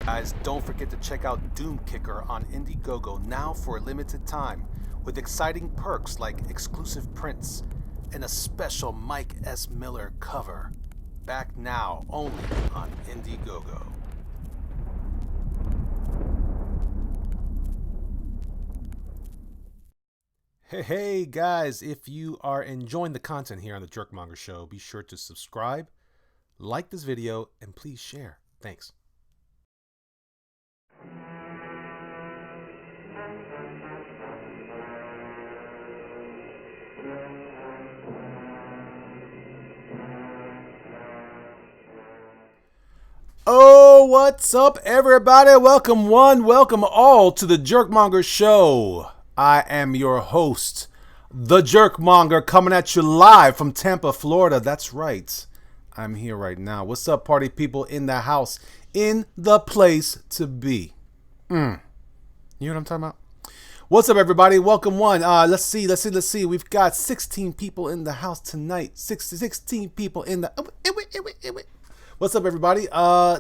Guys, don't forget to check out DOOMKICKER on INDIEGOGO now for a limited time, with exciting perks like exclusive prints and a special Mike S. Miller cover. Back now only on INDIEGOGO. Hey guys, if you are enjoying the content here on the JERKMONGER Show, be sure to subscribe, like this video, and please share. Thanks. Oh, what's up, everybody? Welcome one, welcome all to the JERKMONGER Show. I am your host, the JERKMONGER, coming at you live from Tampa, Florida. That's right. I'm here right now. What's up, party people in the house, in the place to be? You know what I'm talking about? What's up, everybody? Welcome one. Let's see. We've got 16 people in the house tonight. 16 people in the... What's up, everybody?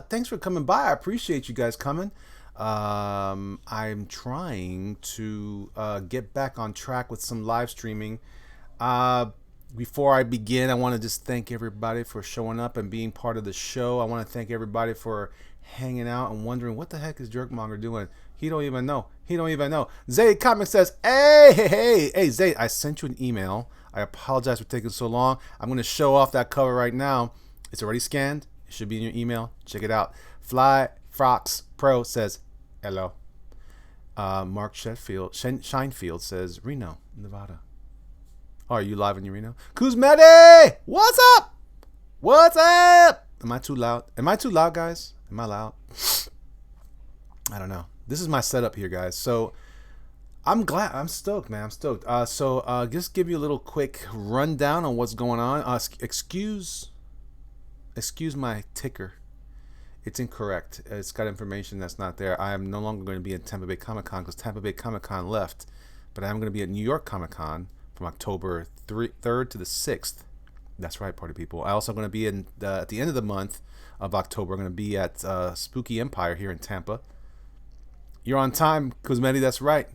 Thanks for coming by. I appreciate you guys coming. I'm trying to get back on track with some live streaming. Before I begin, I want to just thank everybody for showing up and being part of the show. I want to thank everybody for hanging out and wondering what the heck is JERKMONGER doing. He don't even know. Zay Comics says, hey, Zay, I sent you an email. I apologize for taking so long. I'm going to show off that cover right now. It's already scanned. It should be in your email. Check it out. Fly Frox Pro says, hello. Mark Shinefield says, Reno, Nevada. Oh, are you live in Reno? Kuzmeti, what's up? Am I too loud? Guys? Am I loud? I don't know. This is my setup here, guys. So I'm stoked, man. I'm stoked. Just give you a little quick rundown on what's going on. Excuse my ticker. It's incorrect. It's got information that's not there. I am no longer going to be at Tampa Bay Comic Con because Tampa Bay Comic Con left, but I am going to be at New York Comic Con from October 3rd to the 6th. That's right, party people. I also going to be at the end of the month of October. I'm going to be at Spooky Empire here in Tampa. You're on time, Kuzmeti. That's right.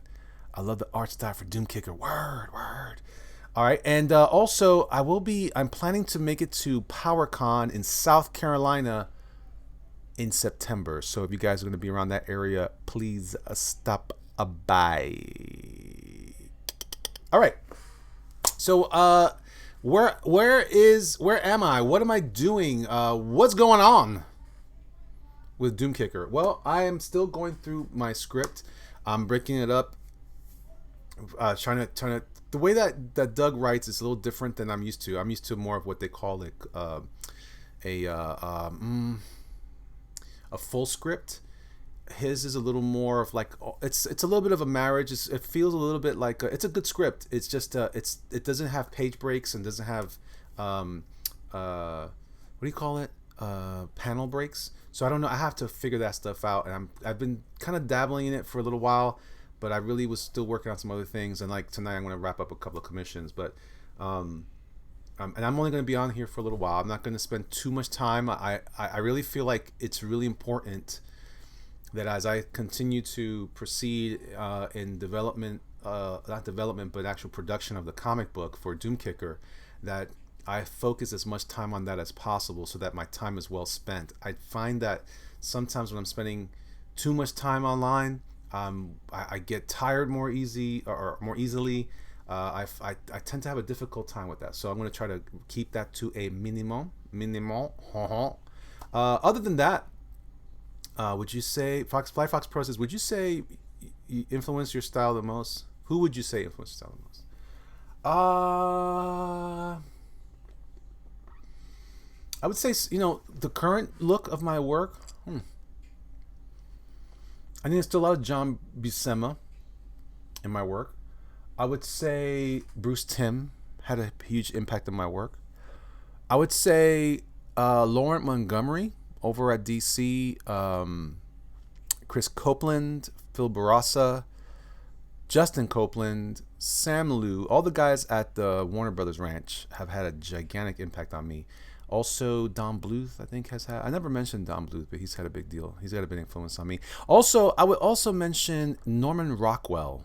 I love the art style for DOOMKICKER. Word. All right, and also I'm planning to make it to PowerCon in South Carolina in September. So if you guys are going to be around that area, please stop by. All right. So where am I? What am I doing? What's going on with DOOMKICKER? Well, I am still going through my script. I'm breaking it up. Trying to the way that Doug writes is a little different than I'm used to. I'm used to more of what they call like a full script. His is a little more of like it's a little bit of a marriage. It feels a little bit like it's a good script. It's just it doesn't have page breaks and doesn't have what do you call it, panel breaks. So I don't know. I have to figure that stuff out, and I've been kind of dabbling in it for a little while. But I really was still working on some other things, and like tonight I'm going to wrap up a couple of commissions. But and I'm only going to be on here for a little while. I'm not going to spend too much time. I really feel like it's really important that as I continue to proceed in development, not development, but actual production of the comic book for DOOMKICKER, that I focus as much time on that as possible so that my time is well spent. I find that sometimes when I'm spending too much time online, I get tired more easily. I tend to have a difficult time with that, so I'm going to try to keep that to a minimum. Other than that, would you say Fly Fox Pro says, would you say you influence your style the most? Who would you say influenced your style the most? I would say, the current look of my work. I think there's still a lot of John Buscema in my work. I would say Bruce Timm had a huge impact on my work. I would say Laurent Montgomery over at DC, Chris Copeland, Phil Barassa, Justin Copeland, Sam Liu, all the guys at the Warner Brothers Ranch have had a gigantic impact on me. Also, Don Bluth, I think, has had. I never mentioned Don Bluth, but he's had a big deal. He's got a big influence on me. Also, I would also mention Norman Rockwell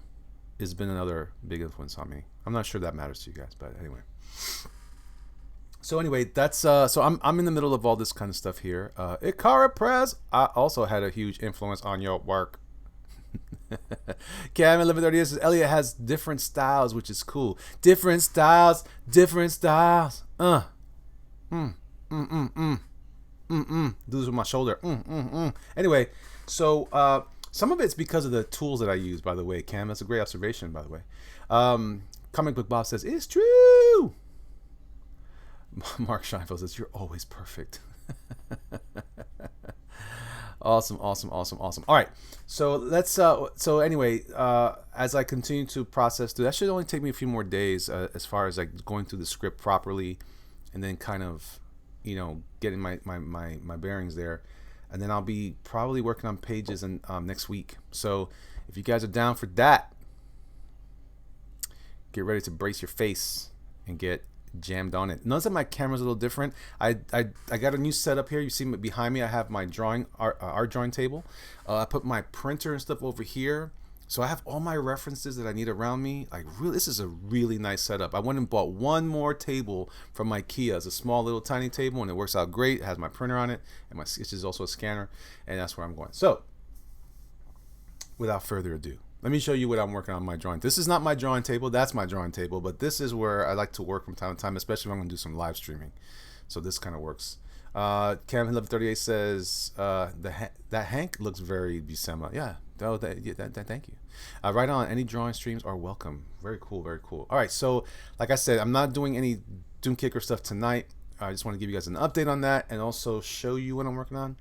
has been another big influence on me. I'm not sure that matters to you guys, but anyway. So anyway, that's so I'm in the middle of all this kind of stuff here. Ikara Press, I also had a huge influence on your work. Cam 1130 says Elliot has different styles, which is cool. Different styles, different styles. Those with my shoulder. Anyway, so some of it's because of the tools that I use, by the way, Cam. That's a great observation, by the way. Comic Book Bob says, it's true. Mark Scheinfeld says, you're always perfect. Awesome. All right, so let's so anyway, as I continue to process through, that should only take me a few more days as far as like going through the script properly, and then kind of, you know, getting my bearings there, and then I'll be probably working on pages and next week. So if you guys are down for that, get ready to brace your face and get jammed on it. Notice that my camera's a little different. I got a new setup here. You see behind me, I have my art drawing table. I put my printer and stuff over here, so I have all my references that I need around me. Like, really, this is a really nice setup. I went and bought one more table from IKEA. It's a small little tiny table, and it works out great. It has my printer on it, and my sketch is also a scanner, and that's where I'm going. So without further ado, let me show you what I'm working on my drawing. This is not my drawing table. That's my drawing table. But this is where I like to work from time to time, especially when I'm going to do some live streaming. So this kind of works. Cam 1138 says, that Hank looks very Buscema. Yeah. Oh, thank you. Right on. Any drawing streams are welcome. Very cool. Very cool. All right. So like I said, I'm not doing any Doomkicker stuff tonight. I just want to give you guys an update on that and also show you what I'm working on.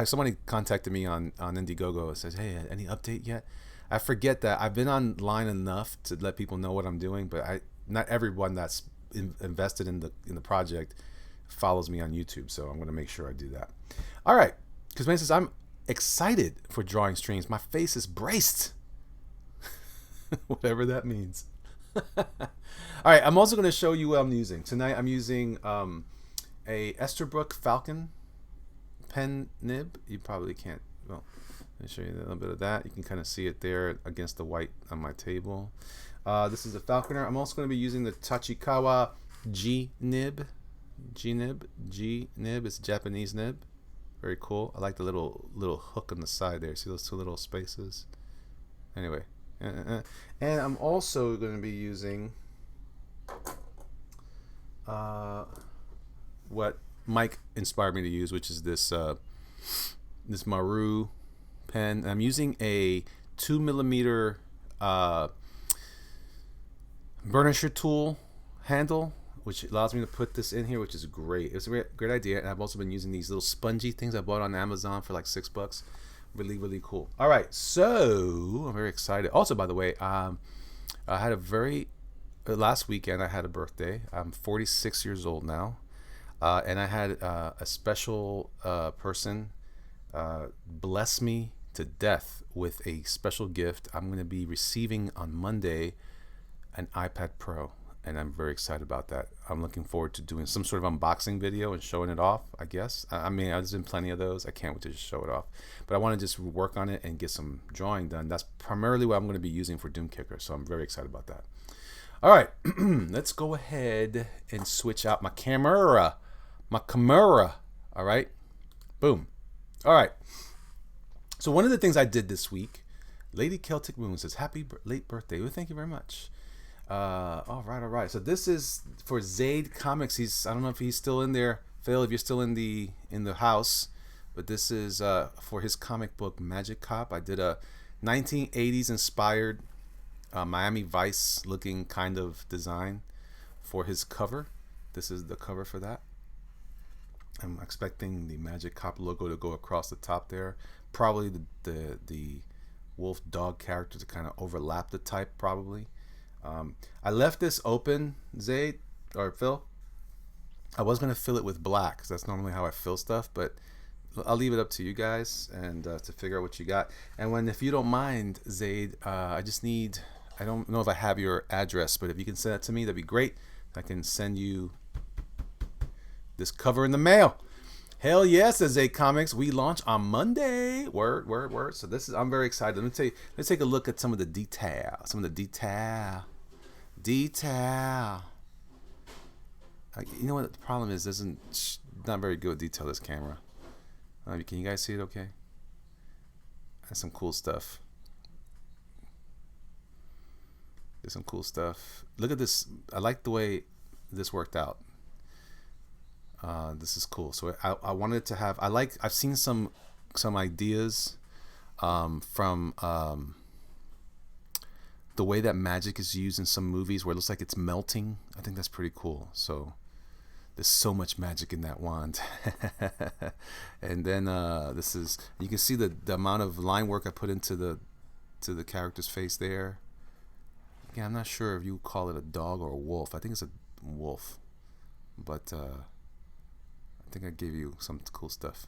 Somebody contacted me on Indiegogo and says, hey, any update yet? I forget that I've been online enough to let people know what I'm doing, but not everyone that's invested in the project follows me on YouTube, so I'm going to make sure I do that. All right, because man says I'm excited for drawing streams. My face is braced, whatever that means. All right, I'm also going to show you what I'm using tonight. I'm using a Esterbrook Falcon pen nib. You probably can't. Well, let me show you a little bit of that. You can kind of see it there against the white on my table. This is a Falconer. I'm also going to be using the Tachikawa G nib. It's a Japanese nib. Very cool. I like the little hook on the side there. See those two little spaces? Anyway. And I'm also going to be using what Mike inspired me to use, which is this this Maru pen. I'm using a 2mm burnisher tool handle, which allows me to put this in here, which is great. It's a great idea. And I've also been using these little spongy things I bought on Amazon for like $6. Really cool. All right, so I'm very excited. Also, by the way, I had last weekend I had a birthday. I'm 46 years old now, and I had a special person bless me to death with a special gift. I'm going to be receiving on Monday an iPad Pro, and I'm very excited about that. I'm looking forward to doing some sort of unboxing video and showing it off, I guess. I mean, there's been plenty of those. I can't wait to just show it off. But I want to just work on it and get some drawing done. That's primarily what I'm going to be using for Doomkicker, so I'm very excited about that. All right, let's go ahead and switch out my camera. All right, boom. All right. So one of the things I did this week, Lady Celtic Moon says, happy late birthday. Well, thank you very much. All right. So this is for Zaid Comics. I don't know if he's still in there, Phil, if you're still in the house, but this is for his comic book Magic Cop. I did a 1980s inspired Miami Vice looking kind of design for his cover. This is the cover for that. I'm expecting the Magic Cop logo to go across the top there. Probably the wolf dog character to kind of overlap the type, probably. I left this open, Zaid or Phil. I was going to fill it with black because that's normally how I fill stuff, but I'll leave it up to you guys and to figure out what you got. And if you don't mind, Zaid, I don't know if I have your address, but if you can send it to me, that'd be great. I can send you this cover in the mail. Hell yes, says JERKMONGER. We launch on Monday. Word, word, word. So this is, I'm very excited. Let's take a look at some of the detail. Detail. You know what the problem is? Not very good detail, this camera. Can you guys see it okay? That's some cool stuff. There's some cool stuff. Look at this. I like the way this worked out. This is cool. So I wanted to have. I've seen some ideas from the way that magic is used in some movies, where it looks like it's melting. I think that's pretty cool. So there's so much magic in that wand. And then this is, you can see the amount of line work I put into the character's face there. Again, I'm not sure if you call it a dog or a wolf. I think it's a wolf, but I think I gave you some cool stuff.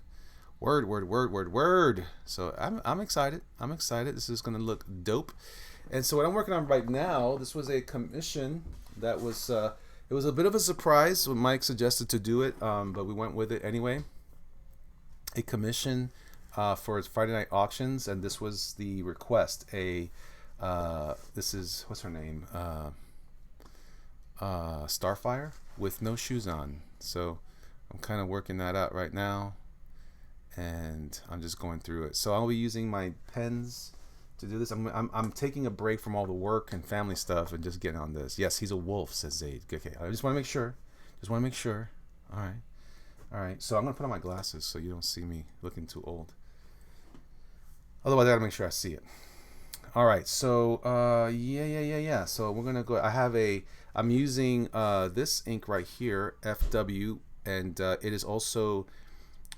Word, word, word, word, word. So I'm excited. I'm excited. This is gonna look dope. And so what I'm working on right now, this was a commission that was it was a bit of a surprise when Mike suggested to do it, but we went with it anyway. A commission for its Friday night auctions, and this was the request. This is, what's her name? Starfire with no shoes on. So I'm kind of working that out right now, and I'm just going through it. So I'll be using my pens to do this. I'm taking a break from all the work and family stuff and just getting on this. Yes, he's a wolf, says Zaid. Okay, I just want to make sure. All right. So I'm gonna put on my glasses so you don't see me looking too old. Otherwise, I gotta make sure I see it. All right. So yeah. So we're gonna go. I'm using this ink right here, FW, and it is also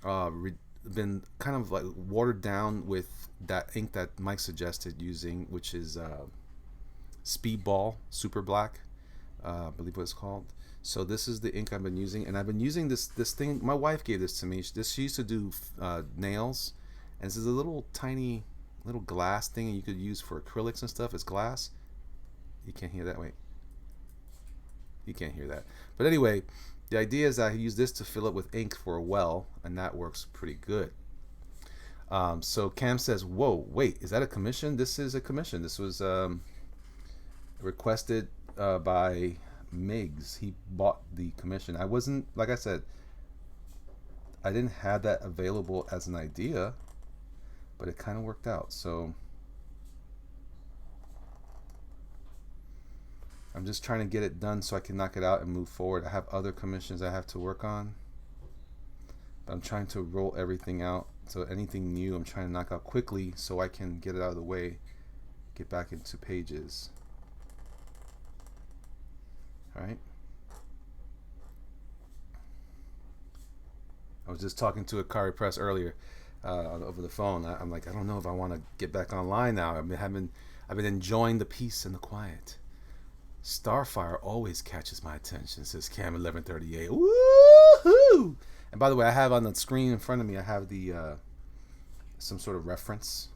been kind of like watered down with that ink that Mike suggested using, which is Speedball Super Black, I believe what it's called. So this is the ink I've been using, and I've been using this thing. My wife gave this to me. She used to do nails, and this is a little tiny little glass thing you could use for acrylics and stuff. It's glass. You can't hear that. Wait, you can't hear that. But anyway, the idea is I use this to fill up with ink for a well, and that works pretty good. So Cam says, whoa, wait, is that a commission? This is a commission. This was requested by Miggs. He bought the commission. I wasn't, like I said, I didn't have that available as an idea, but it kind of worked out. So I'm just trying to get it done so I can knock it out and move forward. I have other commissions I have to work on, but I'm trying to roll everything out. So anything new I'm trying to knock out quickly so I can get it out of the way, get back into pages. All right. I was just talking to Akari Press earlier over the phone. I'm like, I don't know if I want to get back online now. I've been enjoying the peace and the quiet. Starfire always catches my attention, says Cam 1138. Woohoo! And by the way, I have on the screen in front of me, I have the some sort of reference,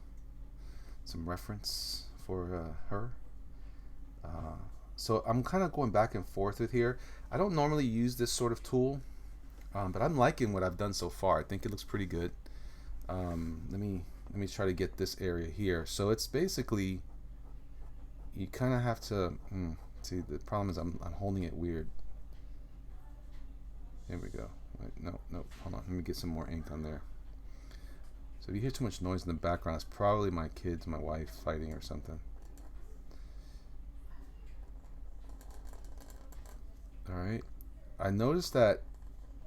for her. So I'm kind of going back and forth with here. I don't normally use this sort of tool, but I'm liking what I've done so far. I think it looks pretty good. Let me try to get this area here. So it's basically, you kind of have to see. The problem is I'm holding it weird. There we go. Wait, no, hold on. Let me get some more ink on there. So if you hear too much noise in the background, it's probably my kids, my wife fighting or something. All right. I noticed that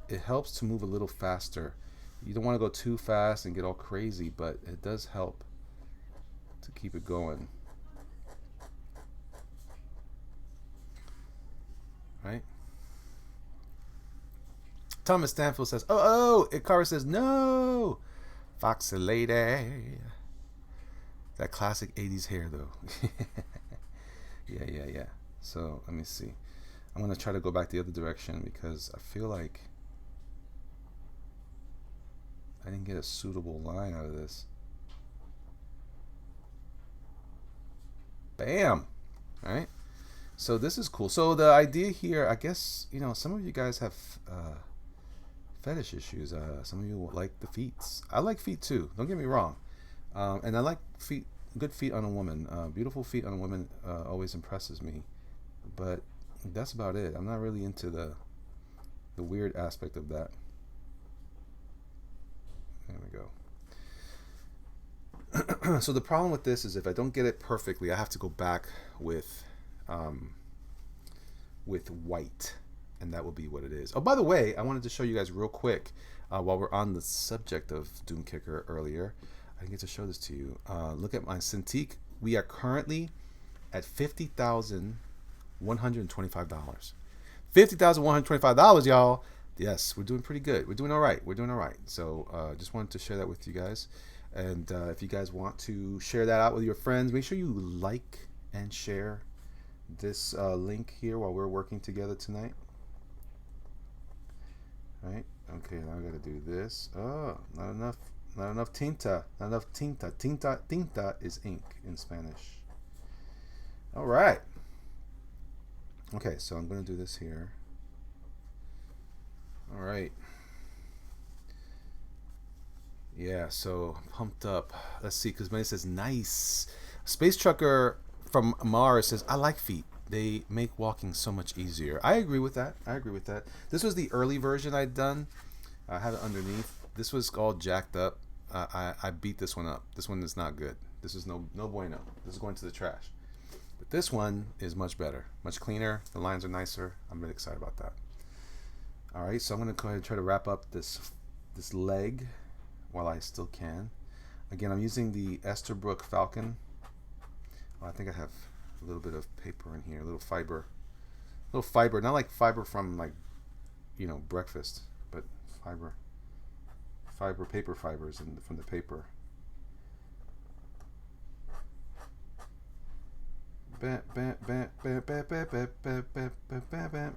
it helps to move a little faster. You don't want to go too fast and get all crazy, but it does help to keep it going. Right? Thomas Stanfield says, oh, Ikara says, no. Foxy lady. That classic 80s hair, though. Yeah. So, let me see. I'm going to try to go back the other direction because I feel like I didn't get a suitable line out of this. Bam! All right. So this is cool. So the idea here, I guess, some of you guys have fetish issues. Some of you like the feet. I like feet too. Don't get me wrong. And I like feet. Good feet on a woman. Beautiful feet on a woman always impresses me. But that's about it. I'm not really into the weird aspect of that. There we go. So the problem with this is if I don't get it perfectly, I have to go back with white, and that will be what it is. Oh, by the way, I wanted to show you guys real quick while we're on the subject of DOOMKICKER earlier. I didn't get to show this to you. Look at my Cintiq. We are currently at $50,125. $50,125, y'all. Yes, we're doing pretty good. We're doing all right. We're doing all right. So just wanted to share that with you guys. And if you guys want to share that out with your friends, make sure you like and share this link here while we're working together tonight. Right? Okay, now I got to do this. Oh, not enough. Not enough tinta. Not enough tinta. Tinta is ink in Spanish. All right. Okay, so I'm going to do this here. All right. Yeah, so pumped up. Let's see, because Manny says, nice. Space Trucker from Mars says, I like feet. They make walking so much easier. I agree with that. I agree with that. This was the early version I'd done. I have it underneath. This was all jacked up. I beat this one up. This one is not good. This is no bueno. This is going to the trash. But this one is much better, much cleaner. The lines are nicer. I'm really excited about that. All right, so I'm going to go ahead and try to wrap up this leg while I still can. Again, I'm using the Esterbrook Falcon. Oh, I think I have a little bit of paper in here, a little fiber, not like fiber from like, you know, breakfast, but paper fibers from the paper. Bam, bam, bam, bam, bam, bam, bam, bam, bam, bam, bam.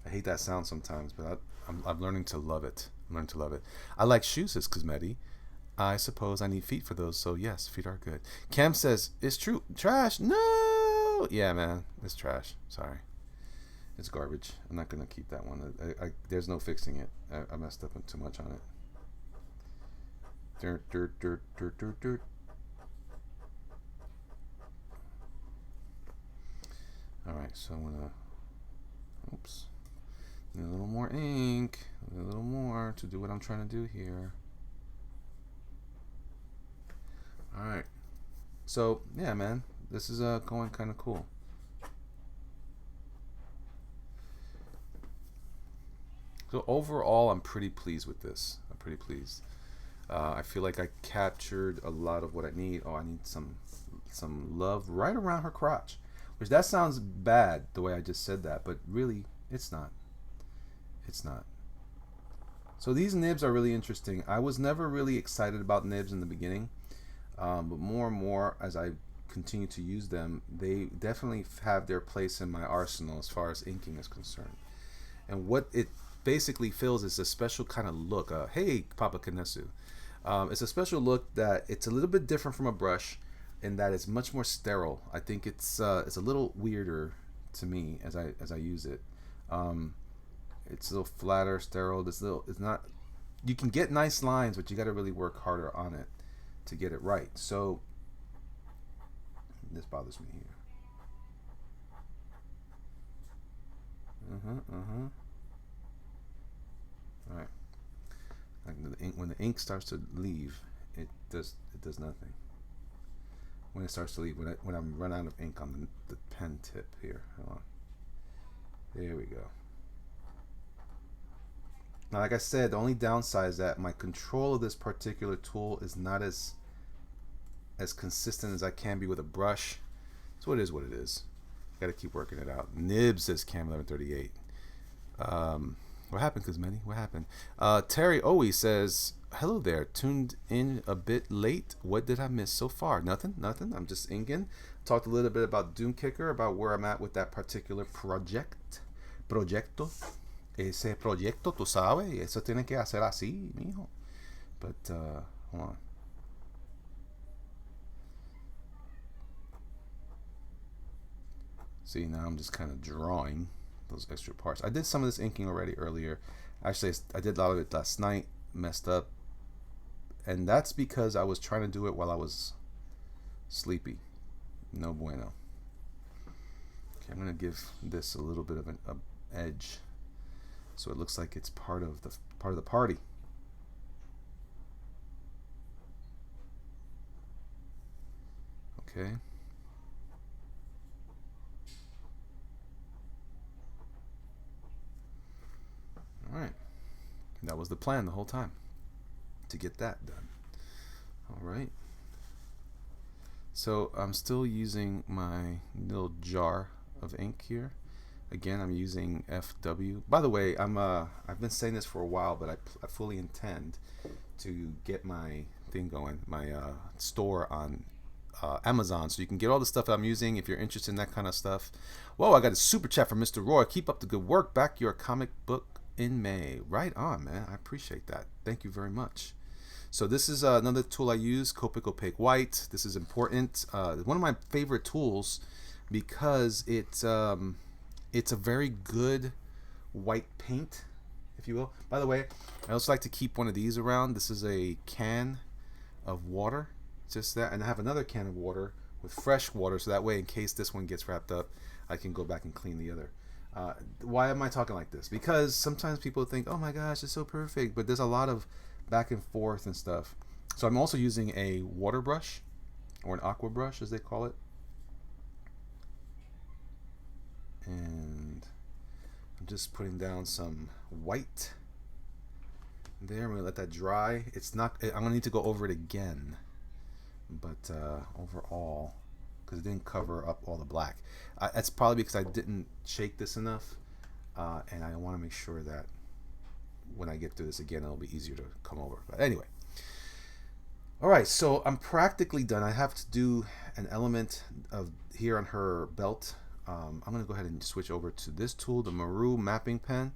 I hate that sound sometimes, but I'm learning to love it. I'm learning to love it. I like shoes, says Cosmetti. I suppose I need feet for those, so yes, feet are good. Cam says, it's true. Trash? No! Yeah, man, it's trash. Sorry. It's garbage. I'm not going to keep that one. There's no fixing it. I messed up too much on it. Dirt, dirt, dirt, dirt, dirt, dirt. Alright, so I'm going to... Oops. Need a little more ink. A little more to do what I'm trying to do here. Alright. So, yeah, man. This is going kind of cool. So overall, I'm pretty pleased with this. I'm pretty pleased. I feel like I captured a lot of what I need. Oh, I need some love right around her crotch. Which that sounds bad the way I just said that, but really, it's not. It's not. So these nibs are really interesting. I was never really excited about nibs in the beginning, but more and more as I continue to use them, they definitely have their place in my arsenal as far as inking is concerned. And what it basically fills is a special kind of look. Hey, Papa Kanesu. It's a special look that it's a little bit different from a brush in that it's much more sterile. I think it's a little weirder to me as I use it. It's a little flatter, sterile. It's not. You can get nice lines, but you got to really work harder on it to get it right. So this bothers me here. All right. Like when the ink starts to leave, it does nothing. When it starts to leave, when I'm run out of ink on the pen tip here. Hold on. There we go. Now, like I said, the only downside is that my control of this particular tool is not as consistent as I can be with a brush. So it is what it is. Got to keep working it out. Nibs says Cam 1138. What happened, Cosmetti? What happened? Terry Owie says, hello there. Tuned in a bit late. What did I miss so far? Nothing. I'm just inking. Talked a little bit about DOOMKICKER, about where I'm at with that particular proyecto. Ese proyecto, tú sabes, eso tiene que hacer así, mijo. But, hold on. See, now I'm just kind of drawing those extra parts. I did some of this inking already earlier. Actually, I did a lot of it last night, messed up. And that's because I was trying to do it while I was sleepy. No bueno. Okay, I'm going to give this a little bit of an edge so it looks like it's part of the party. Okay. All right. That was the plan the whole time, to get that done. All right. So I'm still using my little jar of ink here. Again, I'm using FW. By the way, I've been saying this for a while, but I fully intend to get my thing going, my store on Amazon, so you can get all the stuff that I'm using if you're interested in that kind of stuff. Whoa, I got a super chat from Mr. Roy. Keep up the good work. Back your comic book in May. Right on, man. I appreciate that. Thank you very much. So this is another tool I use, Copic Opaque White. This is important. One of my favorite tools because it's a very good white paint, if you will. By the way, I also like to keep one of these around. This is a can of water, just that, and I have another can of water with fresh water, so that way, in case this one gets wrapped up, I can go back and clean the other. Why am I talking like this? Because sometimes people think, oh my gosh, it's so perfect, but there's a lot of back and forth and stuff. So I'm also using a water brush, or an aqua brush as they call it, and I'm just putting down some white there. I'm gonna let that dry. It's not, I'm gonna need to go over it again, but overall, because it didn't cover up all the black, that's probably because I didn't shake this enough, and I want to make sure that when I get through this again, it'll be easier to come over. But anyway, all right, so I'm practically done. I have to do an element of here on her belt. I'm going to go ahead and switch over to this tool, the Maru mapping pen.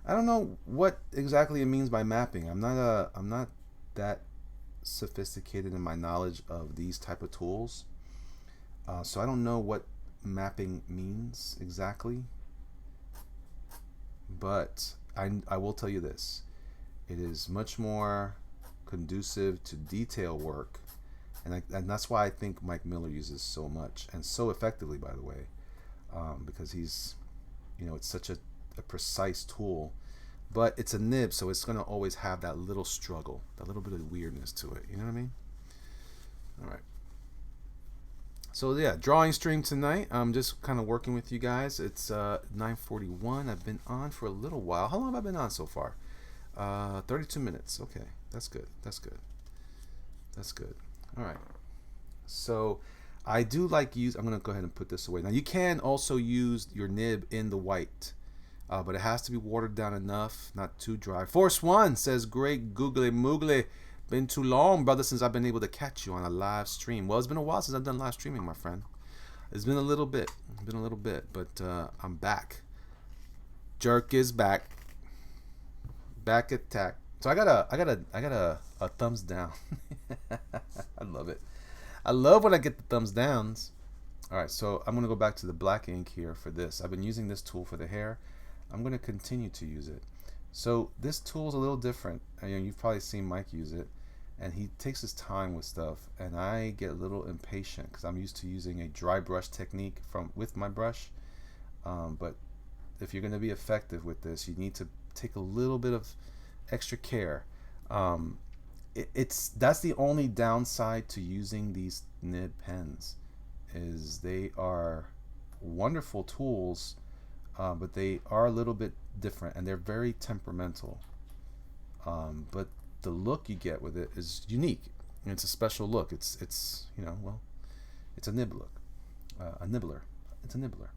I don't know what exactly it means by mapping. I'm not that sophisticated in my knowledge of these type of tools, so I don't know what mapping means exactly. But I will tell you this: it is much more conducive to detail work, and that's why I think Mike Miller uses so much and so effectively, by the way, because he's, it's such a precise tool, but it's a nib, so it's going to always have that little struggle, that little bit of weirdness to it. You know what I mean? All right. So yeah, drawing stream tonight. I'm just kind of working with you guys. It's 9:41. I've been on for a little while. How long have I been on so far? 32 minutes. Okay, that's good. That's good. That's good. All right. So I do like use. I'm gonna go ahead and put this away. Now you can also use your nib in the white, but it has to be watered down enough, not too dry. Force One says, "Great googly moogly. Been too long, brother, since I've been able to catch you on a live stream." Well, it's been a while since I've done live streaming, my friend. It's been a little bit. It's been a little bit, but I'm back. Jerk is back. Back attack. So I got a thumbs down. I love it. I love when I get the thumbs downs. All right, so I'm gonna go back to the black ink here for this. I've been using this tool for the hair. I'm gonna continue to use it. So this tool is a little different. You've probably seen Mike use it, and he takes his time with stuff, and I get a little impatient because I'm used to using a dry brush technique with my brush. But if you're going to be effective with this, you need to take a little bit of extra care. That's the only downside to using these nib pens, is they are wonderful tools, but they are a little bit different, and they're very temperamental. But the look you get with it is unique. It's a special look. It's it's a nib look, a nibbler. It's a nibbler.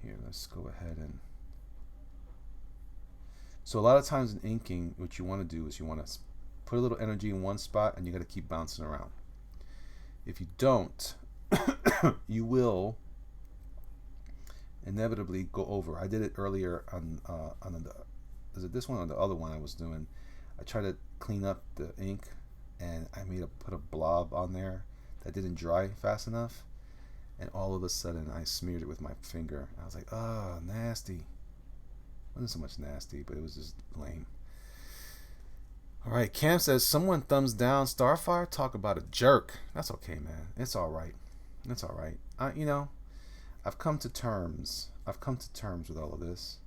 Here, let's go ahead and. So a lot of times in inking, what you want to do is you want to put a little energy in one spot, and you got to keep bouncing around. If you don't, you will inevitably go over. I did it earlier on is it this one or the other one I was doing? I tried to clean up the ink, and I put a blob on there that didn't dry fast enough, and all of a sudden I smeared it with my finger. I was like, oh, nasty. It wasn't so much nasty, but it was just lame. All right, Cam says, someone thumbs down Starfire. Talk about a jerk. That's okay, man. It's all right. It's all right. You know, I've come to terms. I've come to terms with all of this.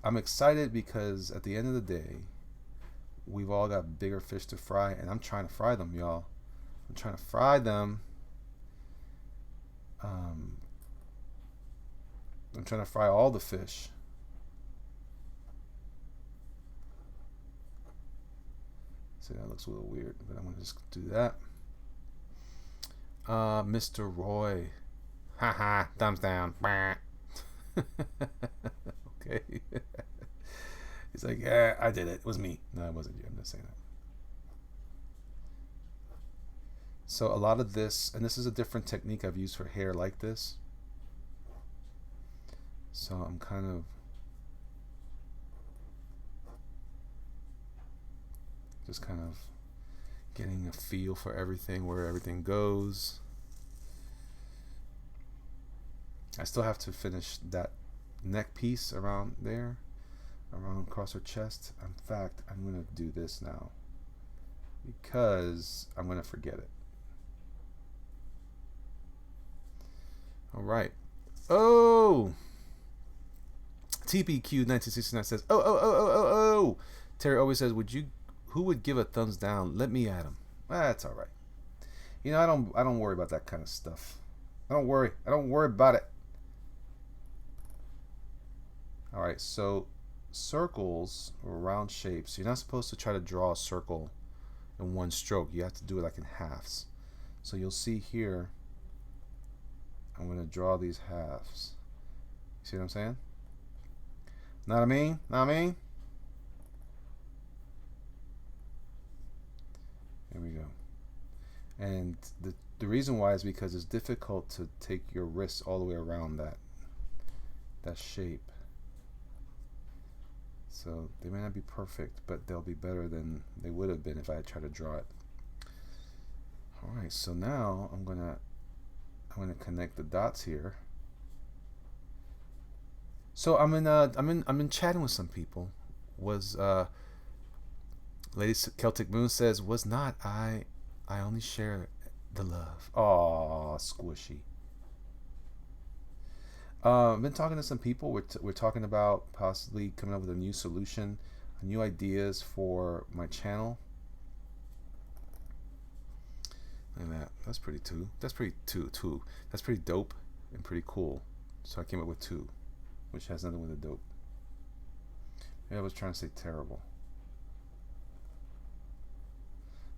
I'm excited because at the end of the day, we've all got bigger fish to fry, and I'm trying to fry them, y'all. I'm trying to fry them. I'm trying to fry all the fish. See, that looks a little weird, but I'm going to just do that. Mr. Roy. Haha, thumbs down. Okay. He's like, yeah, I did it. It was me. No, it wasn't you. I'm just saying that. So a lot of this, and this is a different technique I've used for hair like this. So I'm kind of just kind of getting a feel for everything, where everything goes. I still have to finish that neck piece around there, around across her chest. In fact, I'm going to do this now because I'm going to forget it. All right. Oh! TPQ 1969 says, oh. Terry always says, who would give a thumbs down? Let me at him. That's all right. You know, I don't worry about that kind of stuff. I don't worry about it. All right, so circles or round shapes, you're not supposed to try to draw a circle in one stroke. You have to do it like in halves. So you'll see here, I'm going to draw these halves. See what I'm saying? Know what I mean? Know what I mean? Here we go. And the reason why is because it's difficult to take your wrists all the way around that shape. So they may not be perfect, but they'll be better than they would have been if I had tried to draw it. All right, so now I'm gonna connect the dots here. So I'm in chatting with some people. Was Lady Celtic Moon says, was not I only share the love. Aw, squishy. I've been talking to some people. We're talking about possibly coming up with a new solution, new ideas for my channel. Look at that. That's pretty too. That's pretty too. That's pretty dope and pretty cool. So I came up with 2, which has nothing with the dope. Maybe I was trying to say terrible.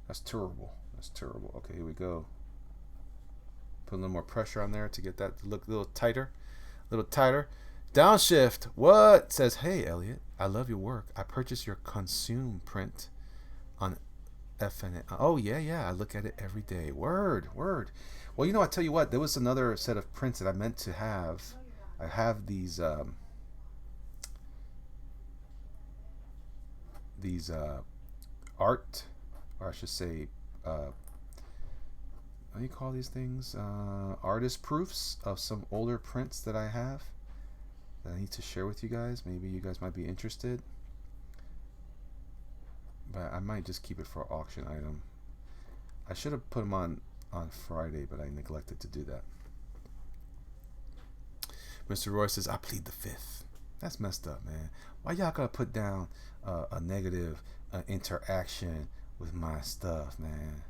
That's terrible. That's terrible. Okay, here we go. Put a little more pressure on there to get that to look a little tighter. A little tighter. Downshift. What? Says, hey, Elliot, I love your work. I purchased your consume print on FN. Oh, yeah. I look at it every day. Word. Well, you know, I tell you what. There was another set of prints that I meant to have. I have these art, or I should say, what do you call these things? Artist proofs of some older prints that I have that I need to share with you guys. Maybe you guys might be interested, but I might just keep it for an auction item. I should have put them on Friday, but I neglected to do that. Mr. Roy says, I plead the 5th. That's messed up, man. Why y'all gotta put down a negative interaction with my stuff, man?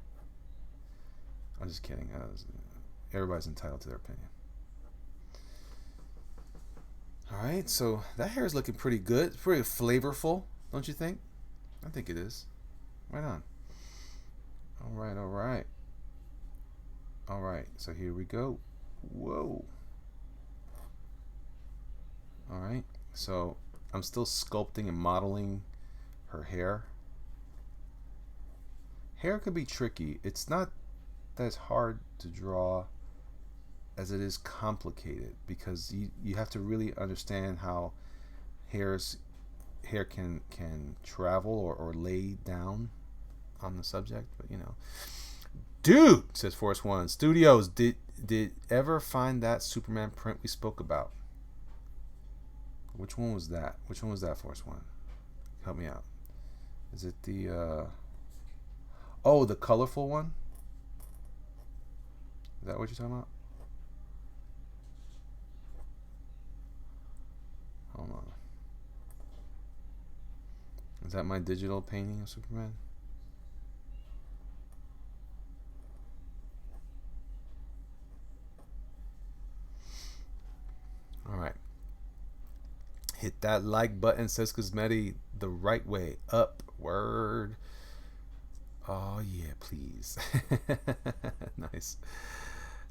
I'm just kidding. Everybody's entitled to their opinion. All right, so that hair is looking pretty good. It's pretty flavorful, don't you think? I think it is. Right on. All right, so here we go. Whoa. All right, so I'm still sculpting and modeling her hair. Hair can be tricky. It's not that's hard to draw as it is complicated, because you have to really understand how hair can travel or lay down on the subject. But you know, Dude, says Force One. Studios, did ever find that Superman print we spoke about? Which one was that? Which one was that, Force One? Help me out. Is it the oh, the colorful one? Is that what you're talking about? Hold on. Is that my digital painting of Superman? All right. Hit that like button, says Cosmetti, the right way. Upward. Oh, yeah, please. Nice.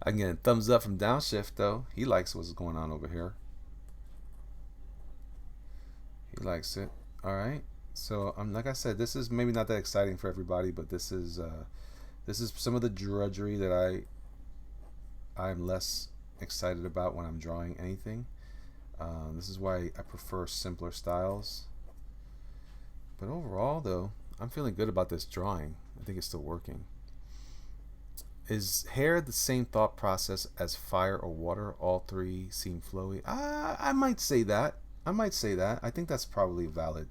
Again, thumbs up from Downshift, though. He likes what's going on over here. He likes it. All right. So, like I said, this is maybe not that exciting for everybody, but this is some of the drudgery that I'm less excited about when I'm drawing anything. This is why I prefer simpler styles. But overall, though, I'm feeling good about this drawing. I think it's still working. Is hair the same thought process as fire or water? All three seem flowy. I might say that. I think that's probably a valid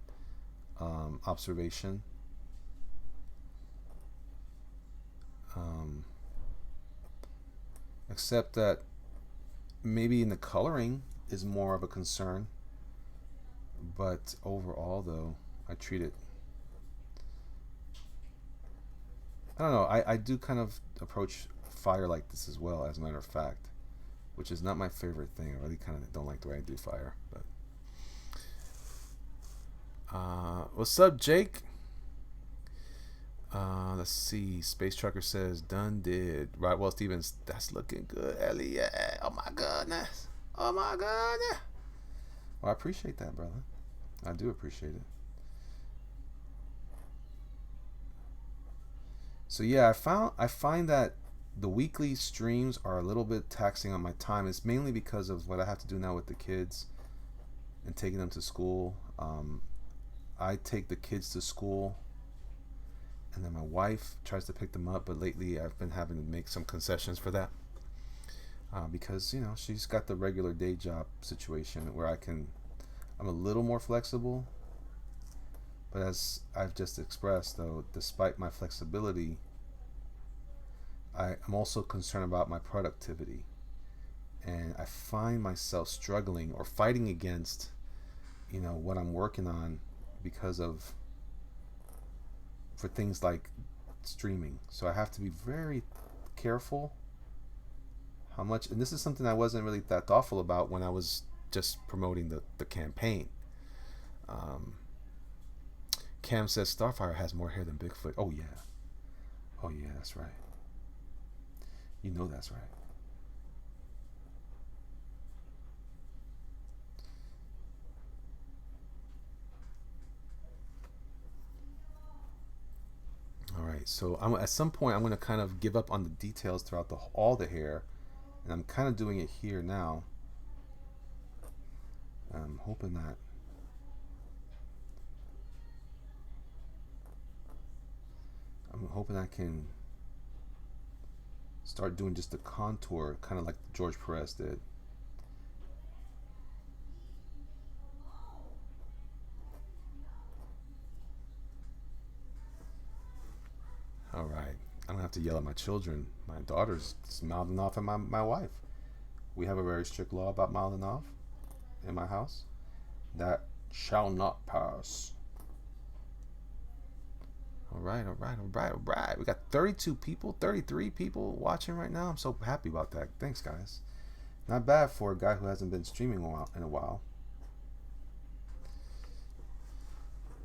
observation. Except that maybe in the coloring is more of a concern. But overall, though, I treat it... I don't know. I do kind of approach fire like this as well, as a matter of fact, which is not my favorite thing. I really kind of don't like the way I do fire. But what's up, Jake? Let's see. Space Trucker says done did. Right, well, Stevens, that's looking good, Elliot. Oh my goodness. Oh my goodness. Well, I appreciate that, brother. I do appreciate it. So yeah, I find that the weekly streams are a little bit taxing on my time. It's mainly because of what I have to do now with the kids and taking them to school. I take the kids to school, and then my wife tries to pick them up. But lately, I've been having to make some concessions for that because she's got the regular day job situation where I'm a little more flexible. But as I've just expressed, though, despite my flexibility, I'm also concerned about my productivity. And I find myself struggling or fighting against, what I'm working on for things like streaming. So I have to be very careful how much, and this is something I wasn't really that thoughtful about when I was just promoting the campaign. Cam says Starfire has more hair than Bigfoot. Oh yeah. Oh yeah, that's right. You know that's right. All right, so at some point I'm going to kind of give up on the details throughout all the hair, and I'm kind of doing it here now. I'm hoping I can start doing just the contour, kind of like George Perez did. All right, I don't have to yell at my children. My daughter's mouthing off at my wife. We have a very strict law about mouthing off in my house. That shall not pass. All right. We got 32 people, 33 people watching right now. I'm so happy about that. Thanks, guys. Not bad for a guy who hasn't been streaming in a while.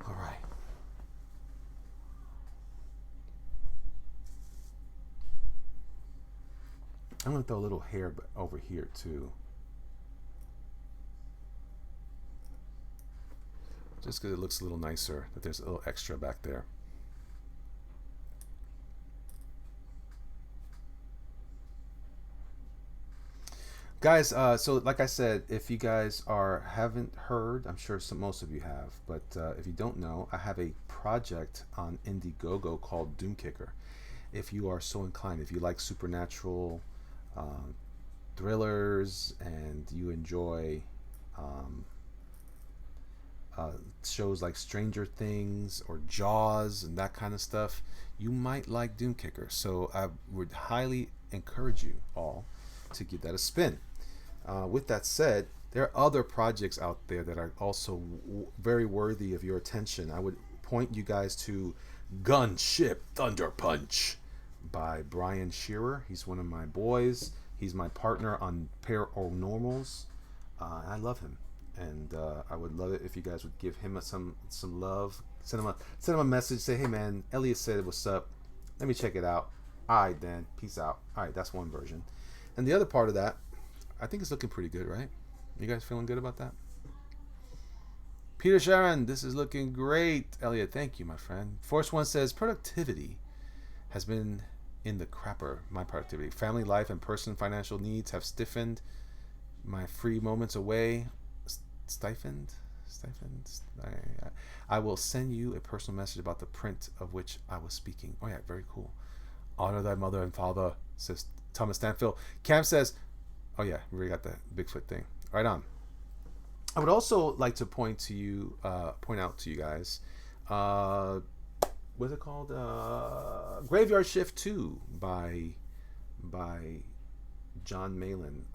All right. I'm going to throw a little hair over here, too. Just because it looks a little nicer that there's a little extra back there. Guys, so like I said, if you guys haven't heard, I'm sure most of you have, but if you don't know, I have a project on Indiegogo called DOOMKICKER. if you are so inclined, if you like supernatural thrillers and you enjoy um, shows like Stranger Things or Jaws and that kind of stuff, you might like DOOMKICKER. So I would highly encourage you all to give that a spin. With that said, there are other projects out there that are also very worthy of your attention. I would point you guys to Gunship Thunder Punch by Brian Shearer. He's one of my boys. He's my partner on Paranormals. I love him, and I would love it if you guys would give him some love. Send him a message. Say, hey man, Elliot said what's up. Let me check it out. All right, then. Peace out. All right, that's one version. And the other part of that, I think it's looking pretty good, right? You guys feeling good about that? Peter Sharon, this is looking great. Elliot, thank you, my friend. Force One says, productivity has been in the crapper. My productivity. Family life and personal financial needs have stiffened my free moments away. Stiffened. I will send you a personal message about the print of which I was speaking. Oh yeah, very cool. Honor thy mother and father, says Thomas Stanfield. Cam says, oh yeah, we already got the Bigfoot thing. Right on. I would also like to point out to you guys, what's it called? Graveyard Shift 2 by John Malin.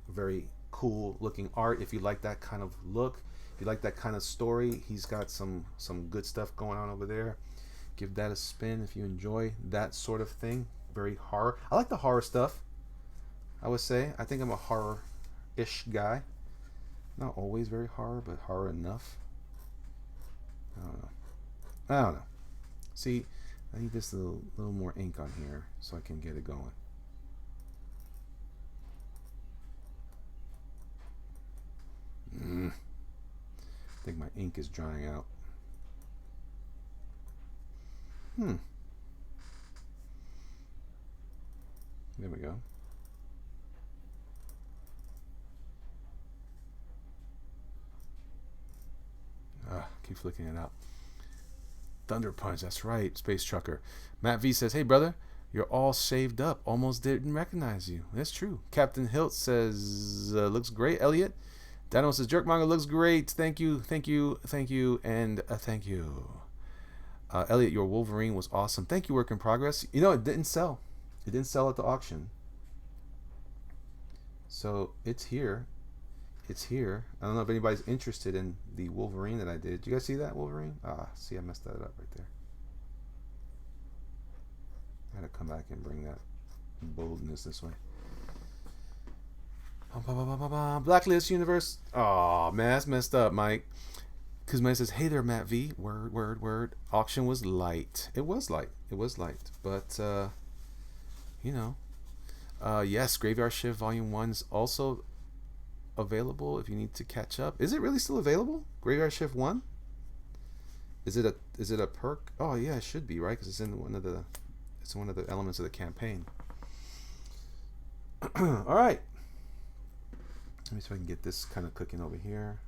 Very cool looking art. If you like that kind of look, if you like that kind of story, he's got some good stuff going on over there. Give that a spin if you enjoy that sort of thing. Very horror. I like the horror stuff, I would say. I think I'm a horror-ish guy. Not always very horror, but horror enough. I don't know. See, I need this little more ink on here so I can get it going. I think my ink is drying out. There we go. Keep flicking it out. Thunder Punch, that's right. Space Trucker. Matt V says, hey brother, you're all saved up. Almost didn't recognize you. That's true. Captain Hilt says, looks great, Elliot. Dano says, Jerkmonger looks great. Thank you, and thank you. Elliot, your Wolverine was awesome. Thank you, work in progress. You know, it didn't sell. It didn't sell at the auction. So it's here. It's here. I don't know if anybody's interested in the Wolverine that I did. Did you guys see that Wolverine? See, I messed that up right there. I gotta come back and bring that boldness this way. Blacklist Universe. Oh man, that's messed up, Mike. Because Mike says, hey there, Matt V. Word. Auction was light. It was light. But, you know. Yes, Graveyard Shift Volume 1 is also available if you need to catch up. Is it really still available? Graveyard Shift 1? Is it a perk? Oh yeah, it should be, right? Because it's in one of the elements of the campaign. All right. Let me see if I can get this kind of cooking over here.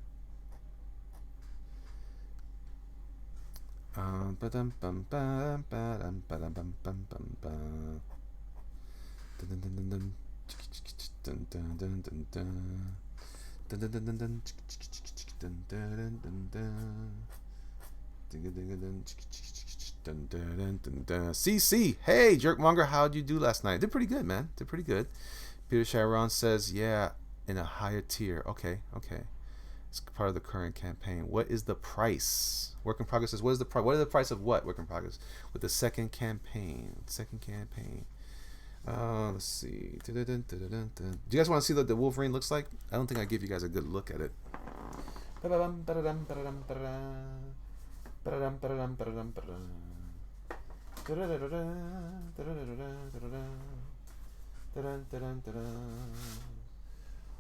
CC, hey Jerkmonger, how'd you do last night? Did pretty good, man. Did pretty good. Peter Chiron says, yeah, in a higher tier. Okay. It's part of the current campaign. What is the price? Work in progress says, what is the price? What is the price of what? Work in progress with the second campaign. Let's see. Do you guys want to see what the Wolverine looks like? I don't think I give you guys a good look at it.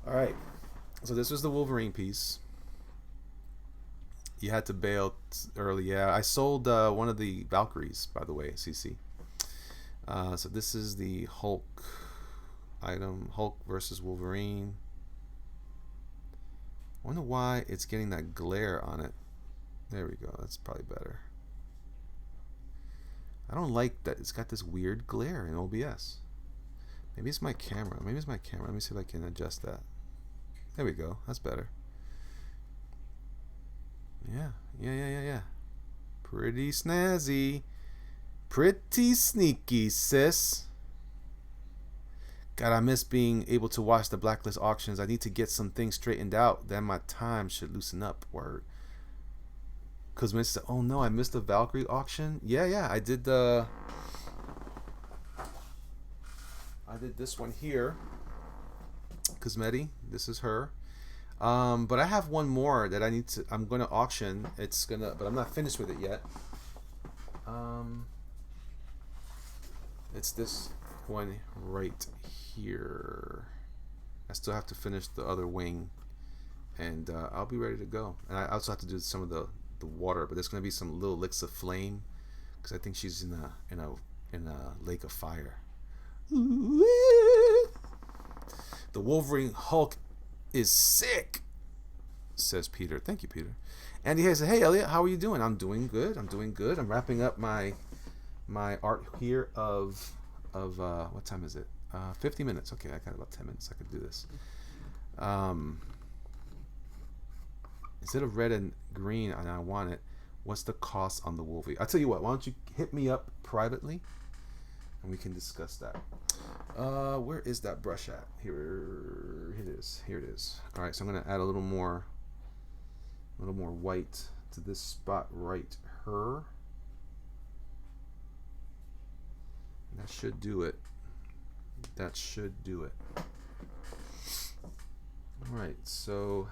All right. So this was the Wolverine piece. You had to bail early. Yeah, I sold one of the Valkyries, by the way, CC. So this is the Hulk item, Hulk versus Wolverine. I wonder why it's getting that glare on it. There we go. That's probably better. I don't like that it's got this weird glare in OBS. Maybe it's my camera. Maybe it's my camera. Let me see if I can adjust that. There we go. That's better. Yeah. Pretty snazzy. Pretty sneaky, sis. God, I miss being able to watch the Blacklist auctions. I need to get some things straightened out. Then my time should loosen up. Word. Cause oh no, I missed the Valkyrie auction. Yeah, I did this one here. Cosmeti, this is her. But I have one more that I'm gonna auction. But I'm not finished with it yet. It's this one right here. I still have to finish the other wing, and I'll be ready to go. And I also have to do some of the water, but there's gonna be some little licks of flame because I think she's in a lake of fire. The Wolverine Hulk is sick, says Peter. Thank you, Peter. Andy Hayes said, hey Elliot, how are you doing? I'm doing good. I'm wrapping up my art here of what time is it? 50 minutes. Okay, I got about 10 minutes. I could do this. Instead of red and green, and I want it, what's the cost on the Wolvie? I'll tell you what, why don't you hit me up privately and we can discuss that. Where is that brush at? Here it is. All right, so I'm gonna add a little more white to this spot right here. And that should do it. All right, so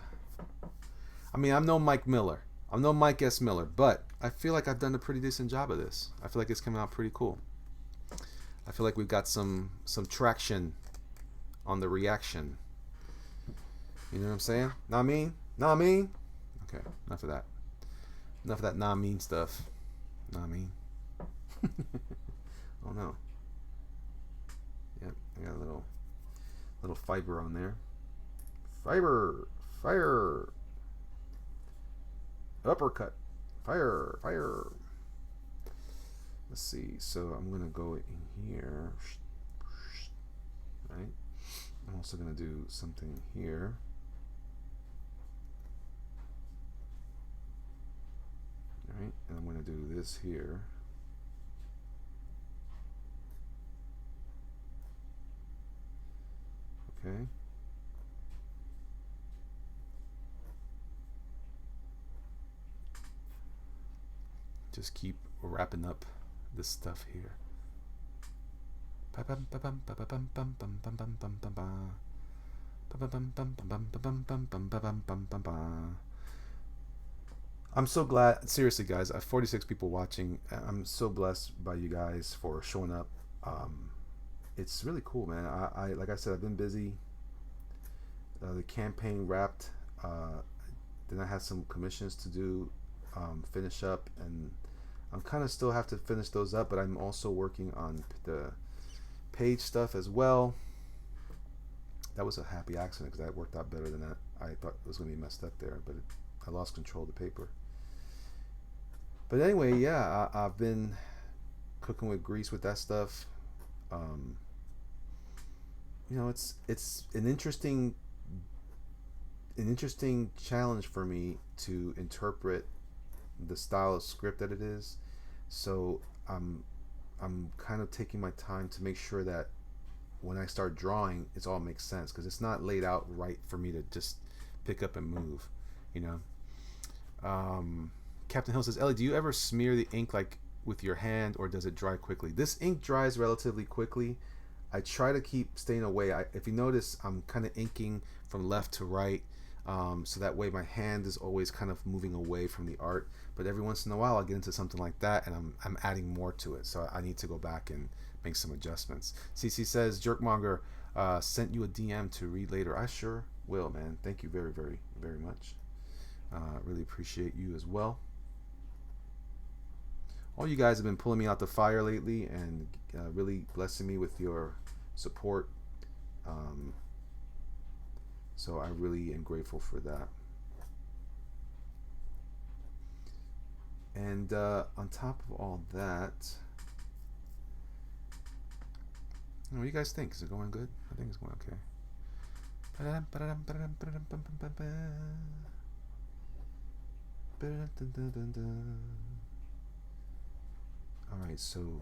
I mean, I'm no Mike Miller. I'm no Mike S. Miller, but I feel like I've done a pretty decent job of this. I feel like it's coming out pretty cool. I feel like we've got some traction on the reaction. You know what I'm saying? Nah mean? Okay, enough of that. Enough of that nah mean stuff. Nah mean. Oh no. Yep, I got a little fiber on there. Fire. Uppercut. Fire. Let's see. So I'm gonna go in here. Right. I'm also gonna do something here. All right, and I'm gonna do this here. Okay. Just keep wrapping up this stuff here. I'm so glad, seriously guys, I have 46 people watching. I'm so blessed by you guys for showing up. It's really cool, man. I like I said, I've been busy. The campaign wrapped. Then I had some commissions to do, finish up, and I'm kind of still have to finish those up, but I'm also working on the page stuff as well. That was a happy accident because that worked out better than that. I thought it was going to be messed up there, but I lost control of the paper. But anyway, yeah, I've been cooking with grease with that stuff. You know, it's an interesting challenge for me to interpret the style of script that it is. So I'm kind of taking my time to make sure that when I start drawing, it all makes sense, because it's not laid out right for me to just pick up and move, you know. Captain Hill says, Ellie, do you ever smear the ink like with your hand, or does it dry quickly? This ink dries relatively quickly. I try to keep staying away. If you notice, I'm kind of inking from left to right, so that way my hand is always kind of moving away from the art. But every once in a while I'll get into something like that and I'm adding more to it, so I need to go back and make some adjustments. CC says, Jerkmonger sent you a DM to read later. I sure will, man. Thank you very, very, very much. Really appreciate you as well. All you guys have been pulling me out the fire lately and really blessing me with your support. So I really am grateful for that. And on top of all that, What do you guys think? Is it going good? I think it's going okay. Alright, so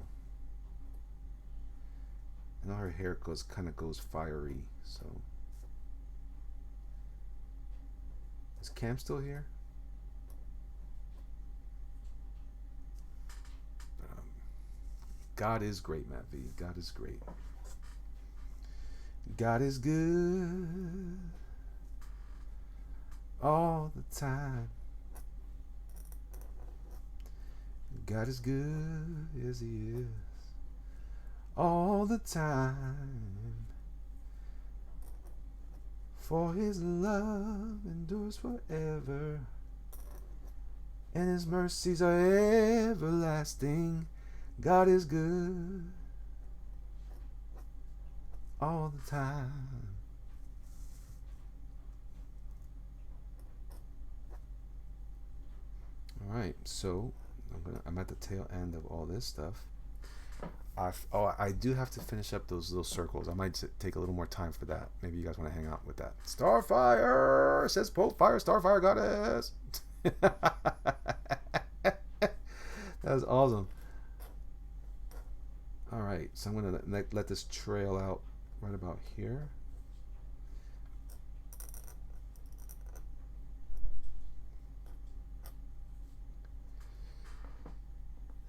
I know her hair kind of goes fiery, so is Cam still here? God is great, Matt V. God is great. God is good all the time. God is good, yes he is, all the time. For his love endures forever, and his mercies are everlasting. God is good all the time. All right, so I'm at the tail end of all this stuff. I do have to finish up those little circles. I might take a little more time for that. Maybe you guys want to hang out with that. Starfire says Pope Fire, Starfire Goddess. That was awesome. All right, so I'm gonna let this trail out right about here.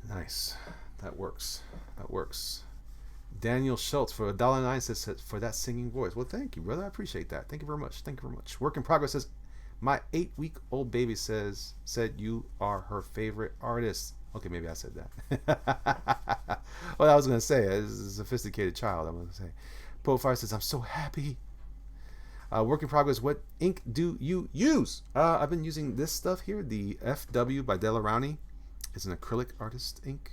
Nice. That works. That works. Daniel Schultz for $1.09 says for that singing voice. Well, thank you, brother. I appreciate that. Thank you very much. Thank you very much. Work in progress says my 8-week-old baby said you are her favorite artist. Okay, maybe I said that. Well, I was gonna say as a sophisticated child. I'm gonna say. Poe Fire says I'm so happy. Work in progress. What ink do you use? I've been using this stuff here, the FW by Delarowney. It's an acrylic artist ink.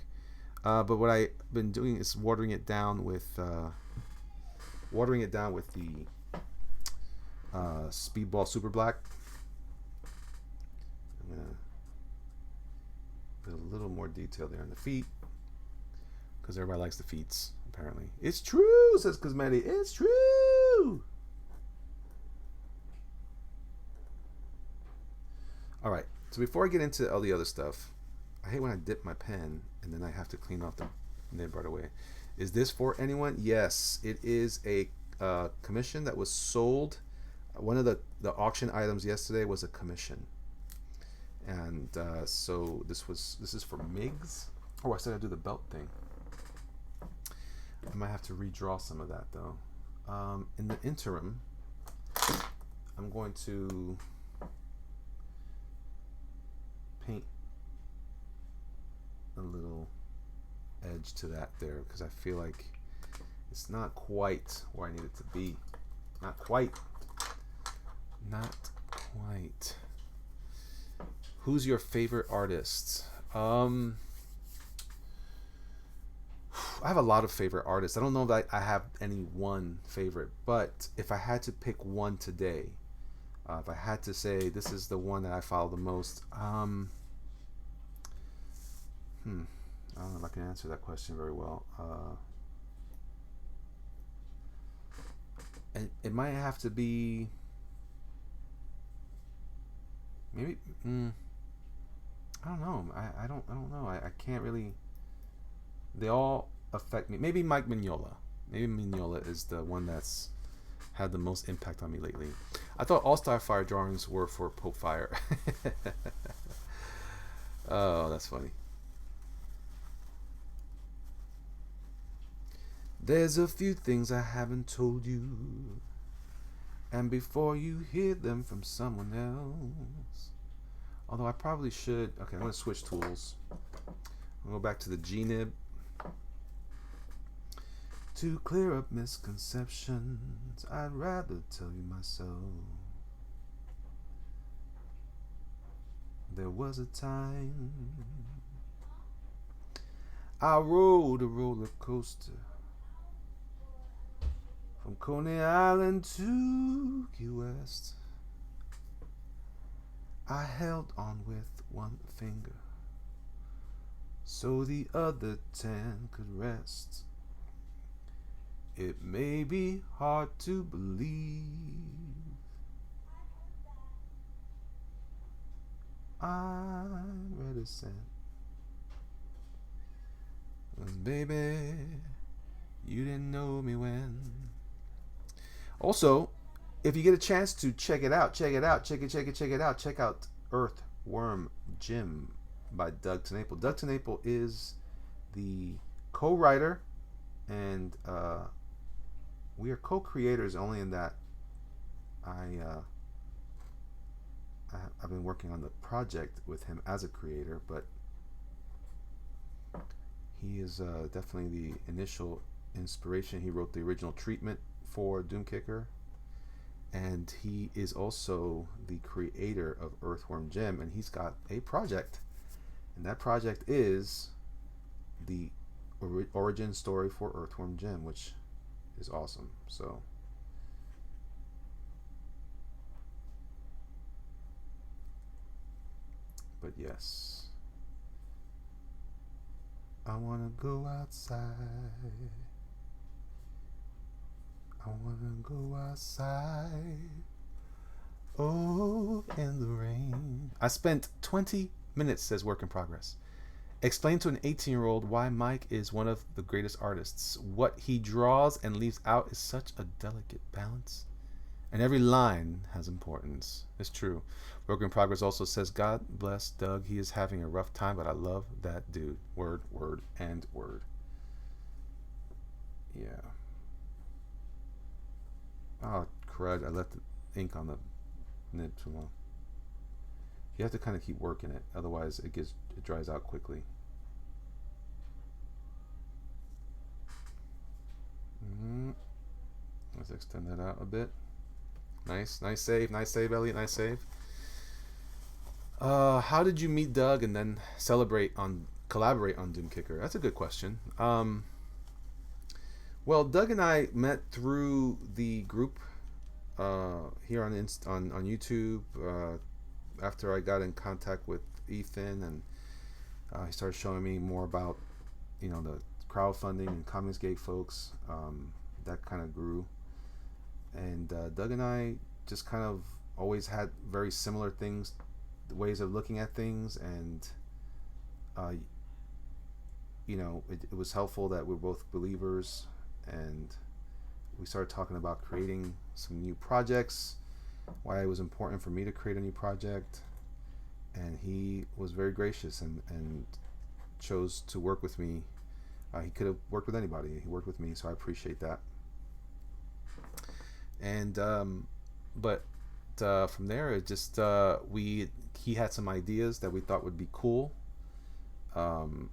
But what I've been doing is watering it down with the Speedball Super Black. I'm gonna put a little more detail there on the feet because everybody likes the feets. Apparently, it's true, says Cosmetic. It's true. All right. So before I get into all the other stuff, I hate when I dip my pen and then I have to clean off the nib right away. Is this for anyone? Yes, it is a commission that was sold. One of the auction items yesterday was a commission, and so this is for Migs. Oh, I said I'd do the belt thing. I might have to redraw some of that though. In the interim, I'm going to paint a little edge to that there because I feel like it's not quite where I need it to be. Not quite. Not quite. Who's your favorite artist? I have a lot of favorite artists. I don't know that I have any one favorite, but if I had to pick one today, if I had to say this is the one that I follow the most, I don't know if I can answer that question very well. And it might have to be maybe. I don't know. I don't know. I can't really. They all affect me. Maybe Mike Mignola. Maybe Mignola is the one that's had the most impact on me lately. I thought all Starfire drawings were for Pope Fire. Oh, that's funny. There's a few things I haven't told you, and before you hear them from someone else, although I probably should. Okay, I'm going to switch tools. I'll go back to the G-nib to clear up misconceptions. I'd rather tell you myself. There was a time I rode a roller coaster from Coney Island to Key West. I held on with one finger so the other 10 could rest. It may be hard to believe I'm reticent. 'Cause baby, you didn't know me when. Also, if you get a chance to check it out, check it out. Check out Earthworm Jim by Doug TenNapel. Doug TenNapel is the co-writer, and we are co-creators only in that I've been working on the project with him as a creator, but he is definitely the initial inspiration. He wrote the original treatment for DOOMKICKER, and he is also the creator of Earthworm Jim, and he's got a project, and that project is the origin story for Earthworm Jim, which is awesome. So but yes, I wanna go outside. I wanna go outside. Oh, in the rain. I spent 20 minutes, says Work in Progress. Explain to an 18-year-old why Mike is one of the greatest artists. What he draws and leaves out is such a delicate balance. And every line has importance. It's true. Work in Progress also says, God bless Doug. He is having a rough time, but I love that dude. Word, word, and word. Yeah. Oh, crud. I left the ink on the nib too long. You have to kind of keep working it. Otherwise, it dries out quickly. Let's extend that out a bit. Nice save, Elliot, nice save. How did you meet Doug and then collaborate on DOOMKICKER? That's a good question. Well, Doug and I met through the group here on YouTube. After I got in contact with Ethan, and he started showing me more about the crowdfunding and Comicsgate folks. That kind of grew, and Doug and I just kind of always had very similar ways of looking at things, and it was helpful that we're both believers, and we started talking about creating some new projects, why it was important for me to create a new project, and he was very gracious and chose to work with me. He could have worked with anybody. He worked with me, so I appreciate that. And but from there, it just he had some ideas that we thought would be cool, and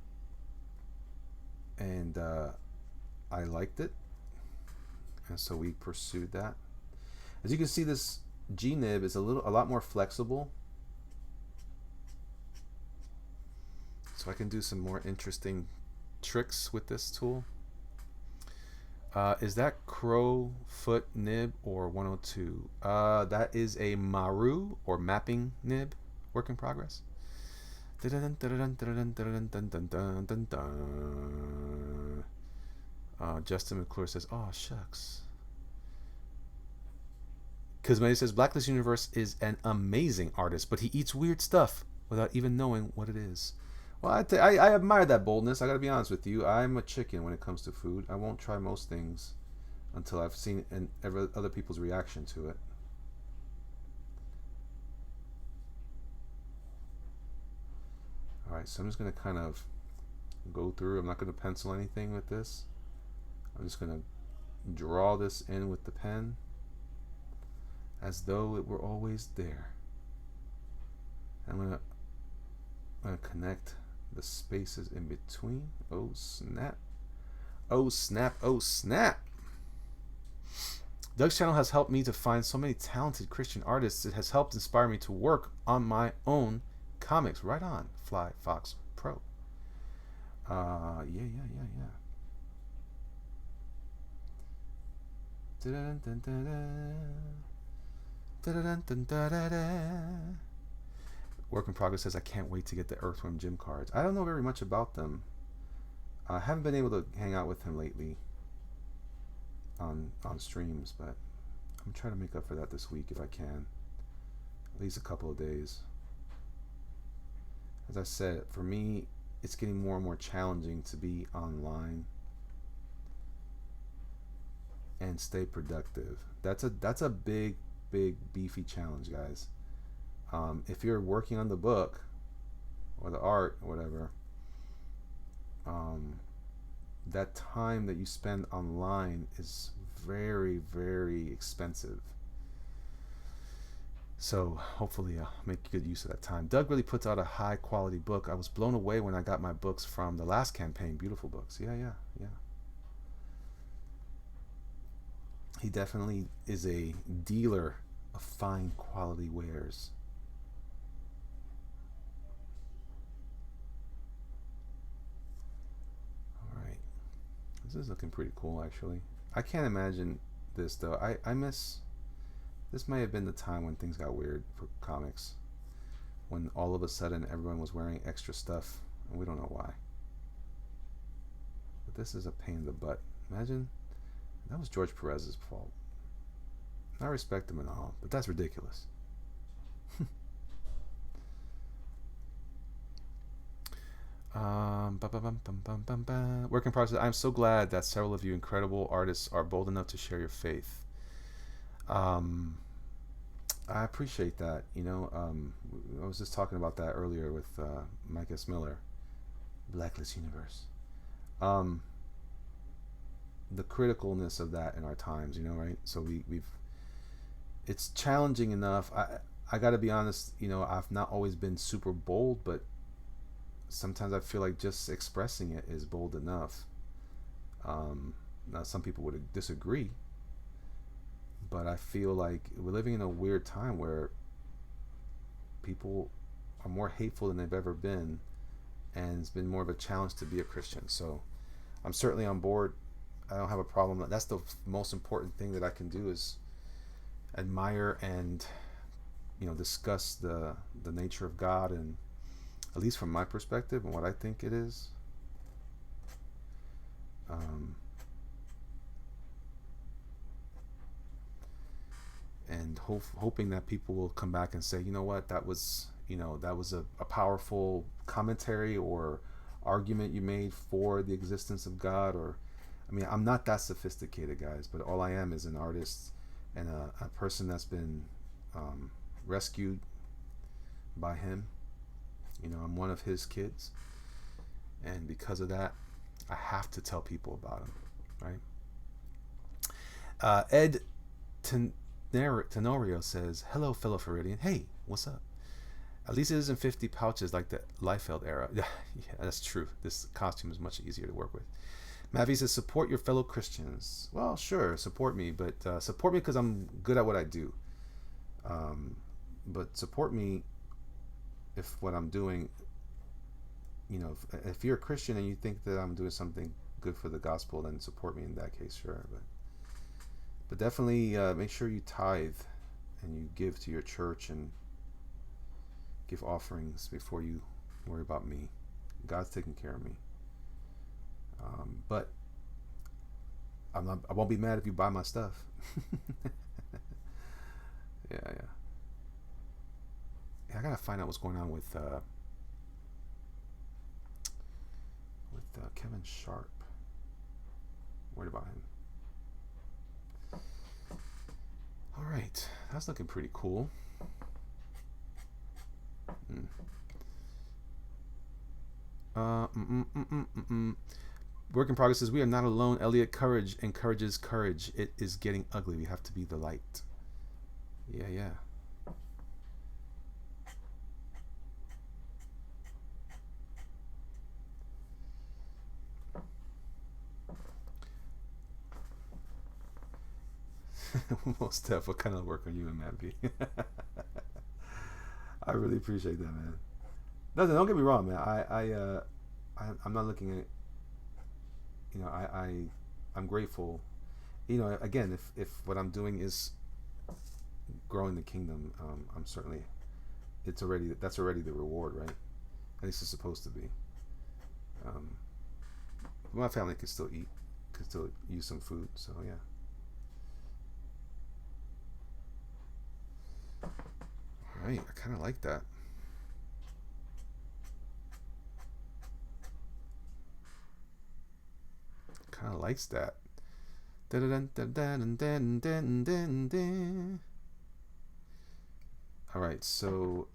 I liked it, and so we pursued that. As you can see, this G nib is a lot more flexible, so I can do some more interesting tricks with this tool. Is that crow foot nib or 102? That is a Maru or mapping nib. Work in progress. Justin McClure says, "Oh shucks." Cosmetti says, Blacklist Universe is an amazing artist, but he eats weird stuff without even knowing what it is. Well, I admire that boldness. I gotta be honest with you. I'm a chicken when it comes to food. I won't try most things until I've seen other people's reaction to it. Alright, so I'm just gonna kind of go through. I'm not gonna pencil anything with this. I'm just gonna draw this in with the pen as though it were always there. I'm gonna connect the spaces in between. Oh snap. Oh snap. Oh snap. Doug's channel has helped me to find so many talented Christian artists. It has helped inspire me to work on my own comics. Right on, Fly Fox Pro. Yeah. Work in Progress says, I can't wait to get the Earthworm Jim cards. I don't know very much about them. I haven't been able to hang out with him lately. on streams, but I'm trying to make up for that this week if I can. At least a couple of days. As I said, for me, it's getting more and more challenging to be online and stay productive. That's a big beefy challenge, guys. If you're working on the book or the art or whatever, that time that you spend online is very, very expensive. So hopefully I'll make good use of that time. Doug really puts out a high quality book. I was blown away when I got my books from the last campaign. Beautiful books. Yeah. He definitely is a dealer of fine quality wares. All right. This is looking pretty cool, actually. I can't imagine this, though. I miss... This may have been the time when things got weird for comics. When all of a sudden everyone was wearing extra stuff, and we don't know why. But this is a pain in the butt. Imagine... That was George Perez's fault. I respect him and all, but that's ridiculous. Work in process. I'm so glad that several of you incredible artists are bold enough to share your faith. I appreciate that. You know, I was just talking about that earlier with Mike S. Miller, Blacklist Universe. The criticalness of that in our times, you know, right? So we've it's challenging enough. I got to be honest, you know, I've not always been super bold, but sometimes I feel like just expressing it is bold enough. Now some people would disagree, but I feel like we're living in a weird time where people are more hateful than they've ever been, and it's been more of a challenge to be a Christian. So I'm certainly on board. I don't have a problem. That's the most important thing that I can do is admire and, you know, discuss the nature of God, and at least from my perspective and what I think it is. And hoping that people will come back and say, you know what, that was a powerful commentary or argument you made for the existence of God. Or, I mean, I'm not that sophisticated, guys, but all I am is an artist and a person that's been rescued by him. You know, I'm one of his kids, and because of that, I have to tell people about him, right? Ed Tenorio says, hello, fellow Floridian. Hey, what's up? At least it isn't 50 pouches like the Liefeld era. Yeah, that's true. This costume is much easier to work with. Mavi says, support your fellow Christians. Well, sure, support me, but support me because I'm good at what I do. But support me if what I'm doing, you know, if you're a Christian and you think that I'm doing something good for the gospel, then support me in that case, sure. But definitely make sure you tithe and you give to your church and give offerings before you worry about me. God's taking care of me. But I won't be mad if you buy my stuff. Yeah. I gotta find out what's going on with Kevin Sharp. Worried about him. All right, that's looking pretty cool. Work in progress says, we are not alone. Elliot, courage encourages courage. It is getting ugly. We have to be the light. Yeah. Most Steph, what kind of work are you in, Mappy? I really appreciate that, man. Don't get me wrong, man. I'm not looking at, you know, I'm grateful. You know, again, if what I'm doing is growing the kingdom, I'm certainly, that's already the reward, right? At least it's supposed to be. My family could still eat, could still use some food, so yeah. right, I kind of like that. Kind of likes that. All right, so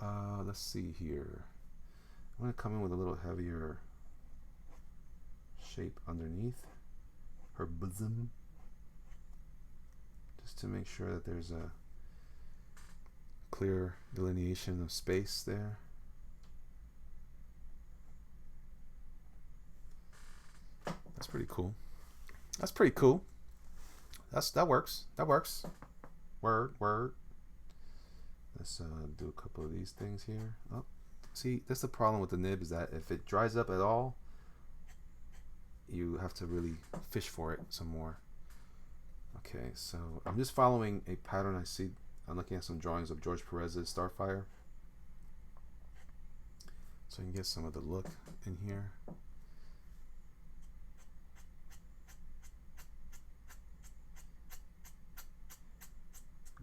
let's see here. I'm going to come in with a little heavier shape underneath her bosom, just to make sure that there's a clear delineation of space there. That's pretty cool. That's pretty cool. That works. That works. Word. Let's do a couple of these things here. Oh, see, that's the problem with the nib, is that if it dries up at all, you have to really fish for it some more. Okay, so I'm just following a pattern I see. I'm looking at some drawings of George Perez's Starfire, so you can get some of the look in here.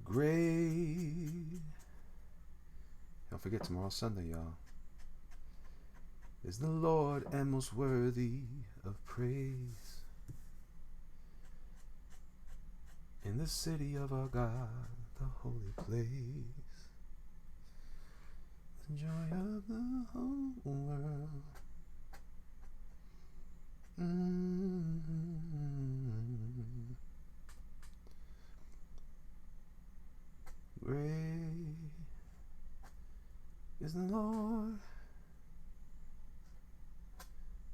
Gray. Don't forget, tomorrow's Sunday, y'all. Is the Lord and most worthy of praise in the city of our God, the holy place, the joy of the whole world. Great is the Lord,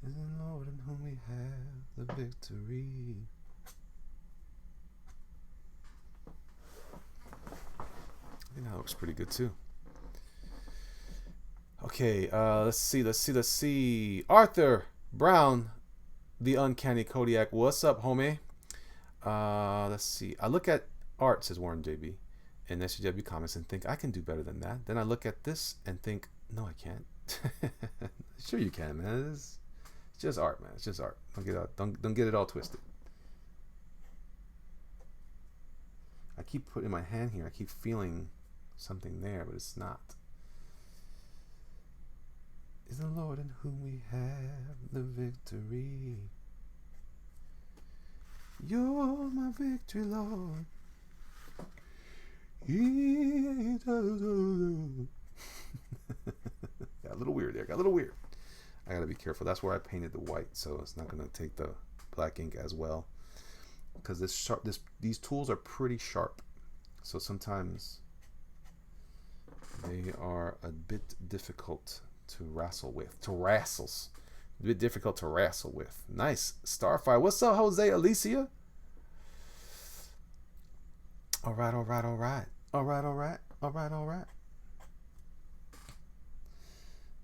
in whom we have the victory. I think that looks pretty good too. Okay, let's see. Arthur Brown, the Uncanny Kodiak. What's up, homie? Let's see. I look at art, says Warren JB, in STW Comics and think I can do better than that. Then I look at this and think, no, I can't. Sure you can, man. It's just art, man. It's just art. Don't get it all twisted. I keep putting my hand here. I keep feeling something there, but it's not. Is the Lord in whom we have the victory. You're my victory, Lord. Got a little weird there. Got a little weird. I gotta be careful. That's where I painted the white, so it's not gonna take the black ink as well. Because these tools are pretty sharp, so sometimes they are a bit difficult to wrestle with. A bit difficult to wrestle with. Nice. Starfire. What's up, Jose Alicia? All right.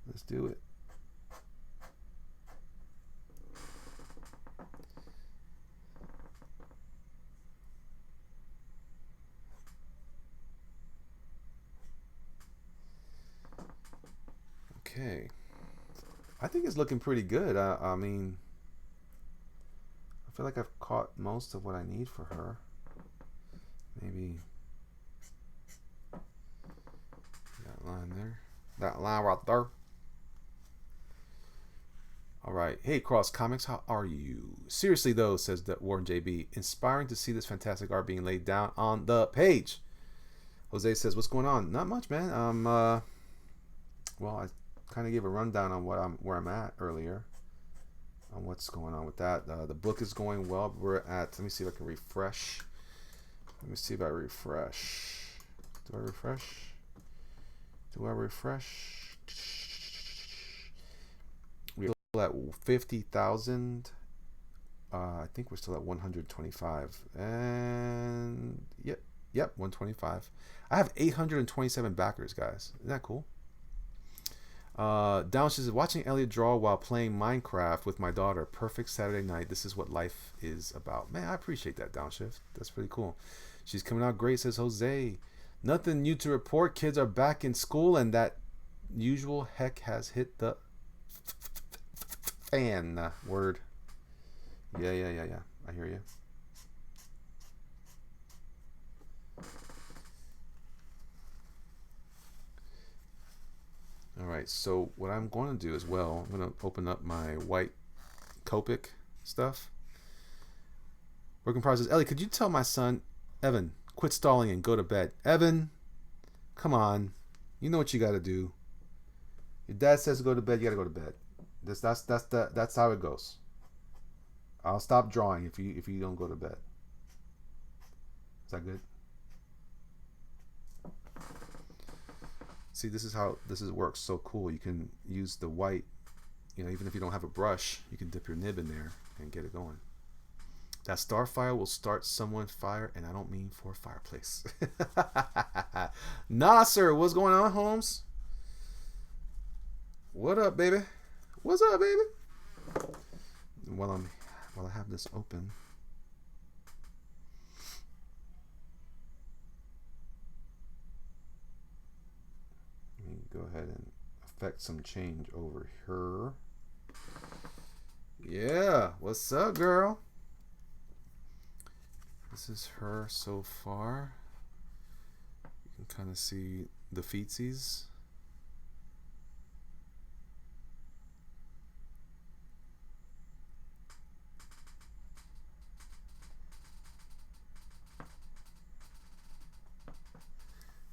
Let's do it. Okay. I think it's looking pretty good. I mean, I feel like I've caught most of what I need for her. Maybe that line there. That line right there. All right. Hey, Cross Comics, how are you? Seriously, though, says that Warren JB, inspiring to see this fantastic art being laid down on the page. Jose says, what's going on? Not much, man. Well, I kind of gave a rundown on where I'm at earlier, on what's going on with that. The book is going well. We're at, let me see if I can refresh. Let me see if I refresh. Do I refresh? We're still at 50,000. I think we're still at 125. And yep, 125. I have 827 backers, guys. Isn't that cool? Down says, watching Elliot draw while playing Minecraft with my daughter. Perfect Saturday night. This is what life is about. Man, I appreciate that, Downshift. That's pretty cool. She's coming out great, says Jose. Nothing new to report. Kids are back in school, and that usual heck has hit the fan. Word. Yeah. I hear you. All right, so what I'm going to do as well, I'm going to open up my white Copic stuff. Work in process. Ellie, could you tell my son, Evan, quit stalling and go to bed? Evan, come on. You know what you got to do. Your dad says to go to bed, you got to go to bed. That's how it goes. I'll stop drawing if you don't go to bed. Is that good? See, this is how this works. So cool. You can use the white, even if you don't have a brush, you can dip your nib in there and get it going. That STARFIRE will start someone fire, and I don't mean for a fireplace. Nah, sir. What's going on, Holmes? What up, baby? What's up, baby? While I have this open, let me go ahead and affect some change over here. Yeah, what's up, girl? This is her so far. You can kind of see the feetsies.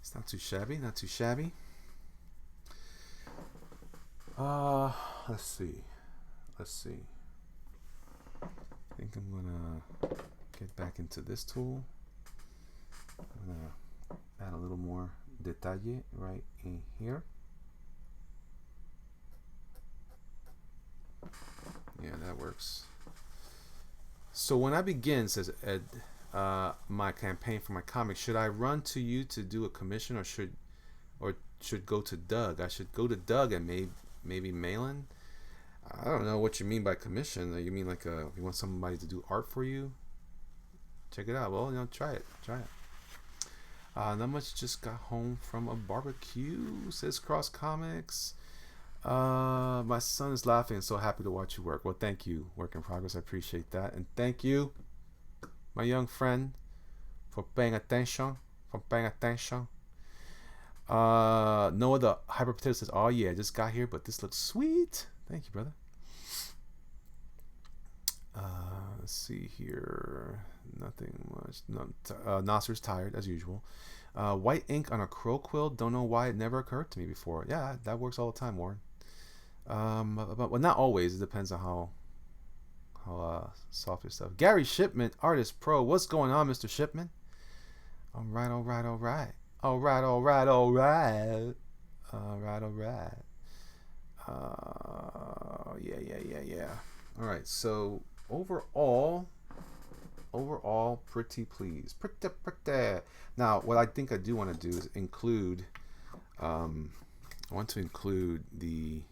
It's not too shabby, not too shabby. Let's see. I think I'm gonna get back into this tool. I'm gonna add a little more detalle right in here. Yeah, that works. So when I begin, says Ed, my campaign for my comic, should I run to you to do a commission, or should go to Doug? I should go to Doug and maybe Malin. I don't know what you mean by commission. You mean like you want somebody to do art for you? Check it out. Well, try it. Not much. Just got home from a barbecue, says Cross Comics. My son is laughing and so happy to watch you work. Well, thank you, Work in Progress. I appreciate that, and thank you, my young friend, for paying attention. Noah the Hyper Potato says, "Oh yeah, just got here, but this looks sweet." Thank you, brother. Let's see here. Nothing much. Nasser's tired as usual. White ink on a crow quill. Don't know why it never occurred to me before. Yeah, that works all the time, Warren. But not always. It depends on how soft your stuff. Gary Shipman, Artist Pro. What's going on, Mr. Shipman? All right. Yeah. All right. So overall, pretty pleased. Pretty. Now, what I think I do want to do is include. I want to include the.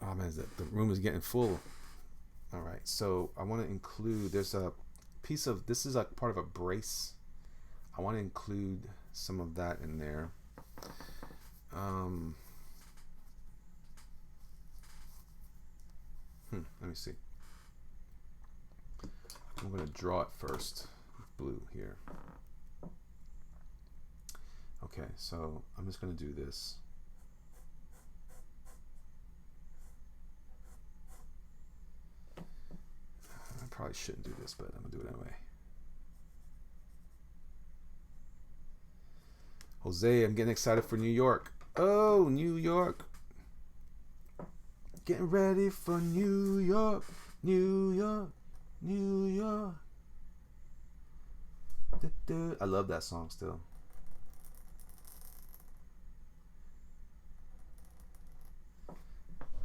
Oh man, the room is getting full. All right, so I want to include. There's a piece of this is like part of a brace. I want to include some of that in there. Let me see. I'm going to draw it first. Blue here. Okay, so I'm just going to do this. I probably shouldn't do this, but I'm going to do it anyway. Jose, I'm getting excited for New York. Oh, New York. Getting ready for New York. I love that song still.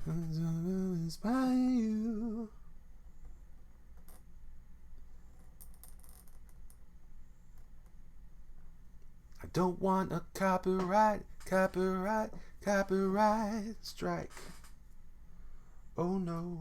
Inspire you. I don't want a copyright strike. Oh no.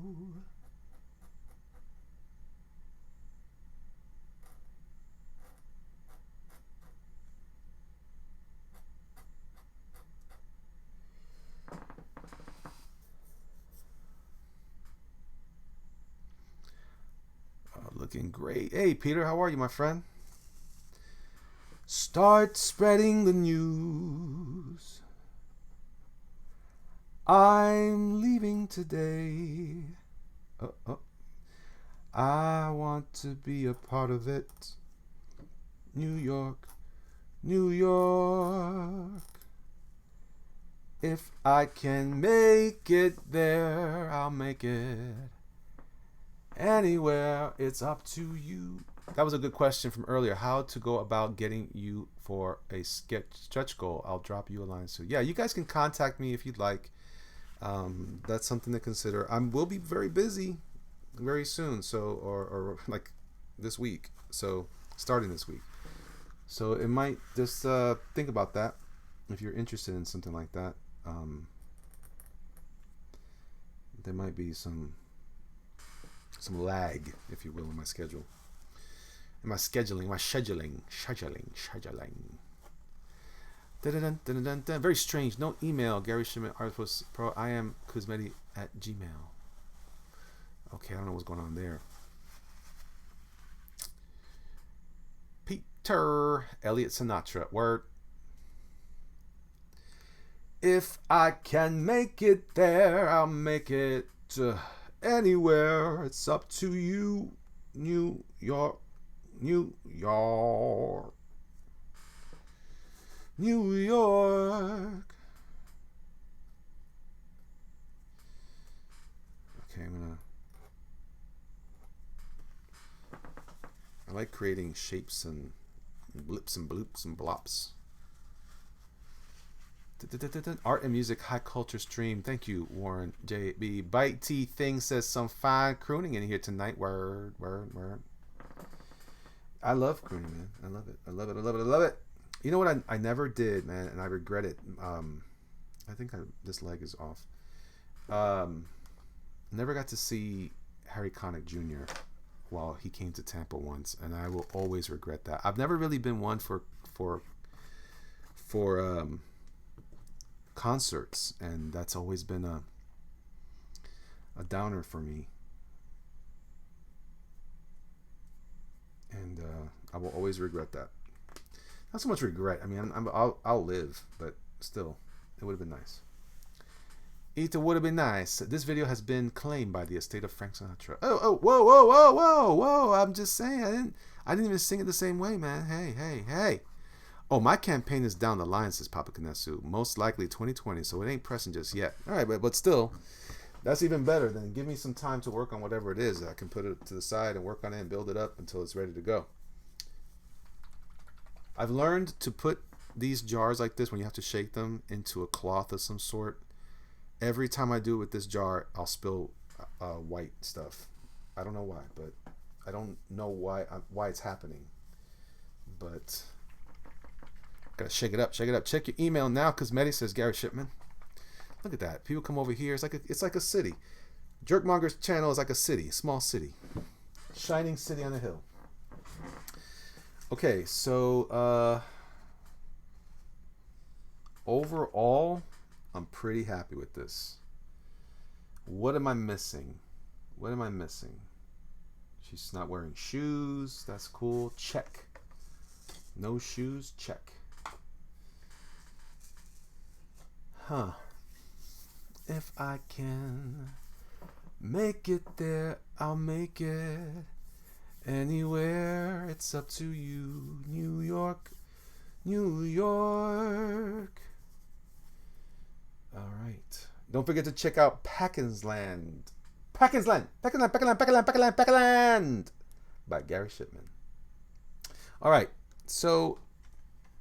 Looking great. Hey Peter, how are you, my friend? Start spreading the news. I'm leaving today. I want to be a part of it. New York, New York. If I can make it there, I'll make it. Anywhere, it's up to you. That was a good question from earlier. How to go about getting you for a stretch goal. I'll drop you a line soon. Yeah, you guys can contact me if you'd like. That's something to consider. I will be very busy very soon, so or like this week. So starting this week. So it might just think about that if you're interested in something like that. There might be some lag, if you will, in my schedule. In my scheduling, my scheduling. Very strange. No email. Gary Shipman, Arthos Pro. I am Kuzmeti at Gmail. Okay, I don't know what's going on there. Peter Elliot Sinatra. Word. If I can make it there, I'll make it anywhere. It's up to you. New York. New York. New York. Okay, I like creating shapes and blips and bloops and blops. Art and music, high culture stream. Thank you, Warren JB. Bite T Thing says some fine crooning in here tonight. Word. I love crooning, man. I love it. You know what I never did, man, and I regret it. I think this leg is off. Never got to see Harry Connick Jr. while he came to Tampa once, and I will always regret that. I've never really been one for concerts, and that's always been a downer for me. And I will always regret that. Not so much regret. I mean, I'll live, but still, it would have been nice. It would have been nice. This video has been claimed by the estate of Frank Sinatra. Oh, whoa! I'm just saying, I didn't even sing it the same way, man. Hey. Oh, my campaign is down the line, says Papa Kanesu. Most likely 2020, so it ain't pressing just yet. All right, but still, that's even better than give me some time to work on whatever it is. I can put it to the side and work on it and build it up until it's ready to go. I've learned to put these jars like this, when you have to shake them, into a cloth of some sort. Every time I do it with this jar, I'll spill white stuff. I don't know why, but I don't know why it's happening. But gotta shake it up. Check your email now, Cosmetic, says Gary Shipman. Look at that. People come over here. It's like a city. Jerkmonger's channel is like a city, small city, shining city on a hill. Okay, so overall, I'm pretty happy with this. What am I missing? She's not wearing shoes. That's cool. Check. No shoes. Check. Huh. If I can make it there, I'll make it. Anywhere, it's up to you. New York. All right. Don't forget to check out Packinsland by Gary Shipman. All right. So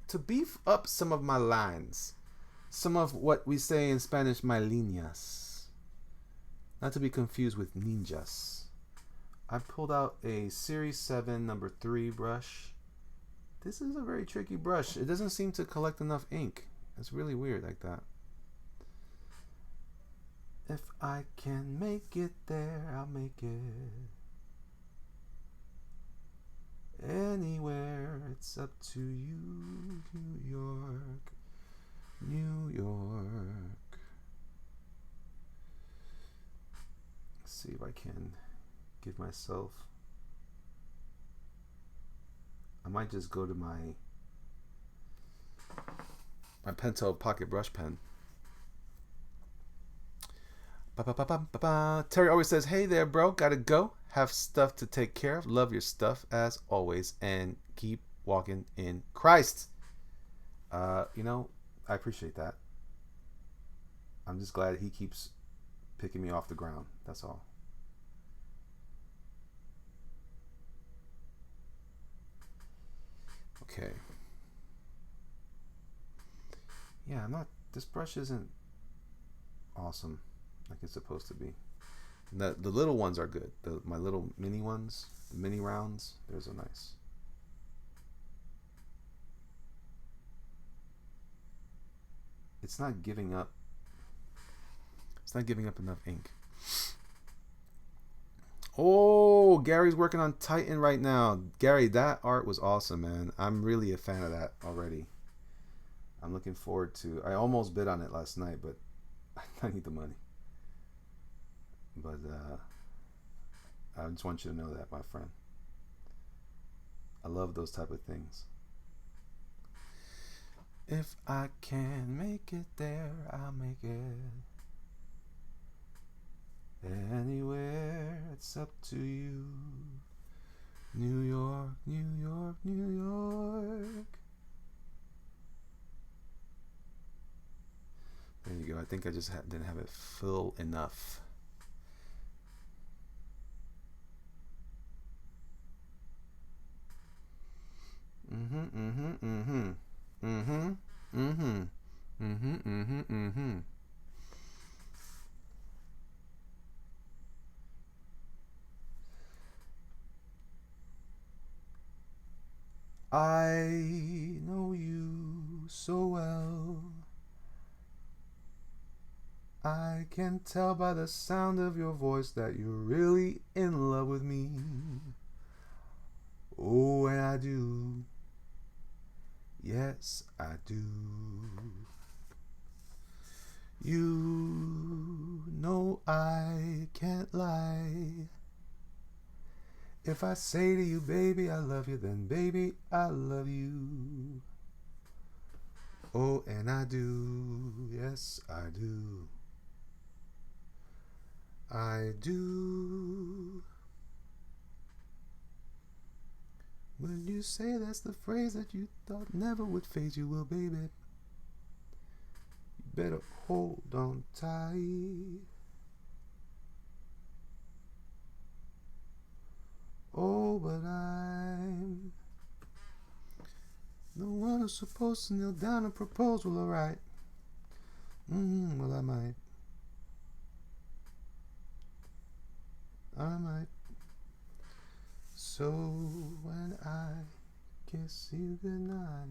to beef up some of my lines, some of what we say in Spanish, my líneas, not to be confused with ninjas, I pulled out a Series 7 number 3 brush. This is a very tricky brush. It doesn't seem to collect enough ink. It's really weird like that. If I can make it there, I'll make it. Anywhere, it's up to you. New York. Let's see if I can give myself. I might just go to my My Pentel pocket brush pen. Ba-ba-ba-ba-ba-ba. Terry always says, hey there, bro. Gotta go. Have stuff to take care of. Love your stuff as always. And keep walking in Christ. You know, I appreciate that. I'm just glad he keeps picking me off the ground. That's all. Okay. Yeah, this brush isn't awesome like it's supposed to be. The little ones are good. My little mini ones, the mini rounds, those are nice. It's not giving up. It's not giving up enough ink. Oh, Gary's working on Titan right now. Gary, that art was awesome, man. I'm really a fan of that already. I'm looking forward to. I almost bid on it last night, but I need the money. But I just want you to know that, my friend. I love those type of things. If I can make it there, I'll make it. Anywhere, it's up to you. New York, New York, New York. There you go. I think I just didn't have it full enough. I know you so well. I can tell by the sound of your voice that you're really in love with me. Oh, and I do. Yes, I do. You know I can't lie. If I say to you, baby, I love you, then baby, I love you. Oh, and I do. Yes, I do. I do. When you say that's the phrase that you thought never would phase you, well, baby, you better hold on tight. Oh, but I'm the one who's supposed to kneel down and propose. Well, alright. Well, I might. So when I kiss you goodnight,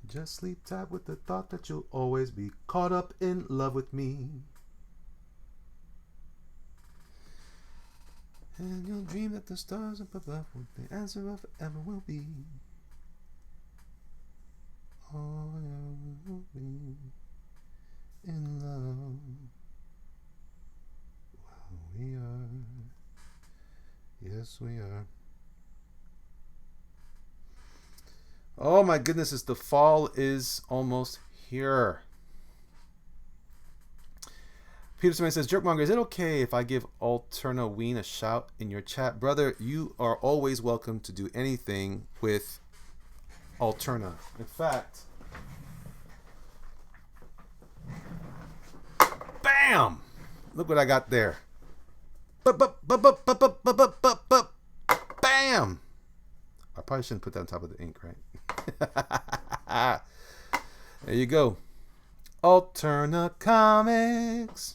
just sleep tight with the thought that you'll always be caught up in love with me. And you'll dream that the stars up above what the answer of forever will be. Oh, you'll be in love. Well, we are. Yes, we are. Oh my goodness, the fall is almost here. Peterson says, Jerkmonger, is it okay if I give AlternaWeen a shout in your chat? Brother, you are always welcome to do anything with Alterna. In fact, bam! Look what I got there. Bam! I probably shouldn't put that on top of the ink, right? There you go. AlternaComics.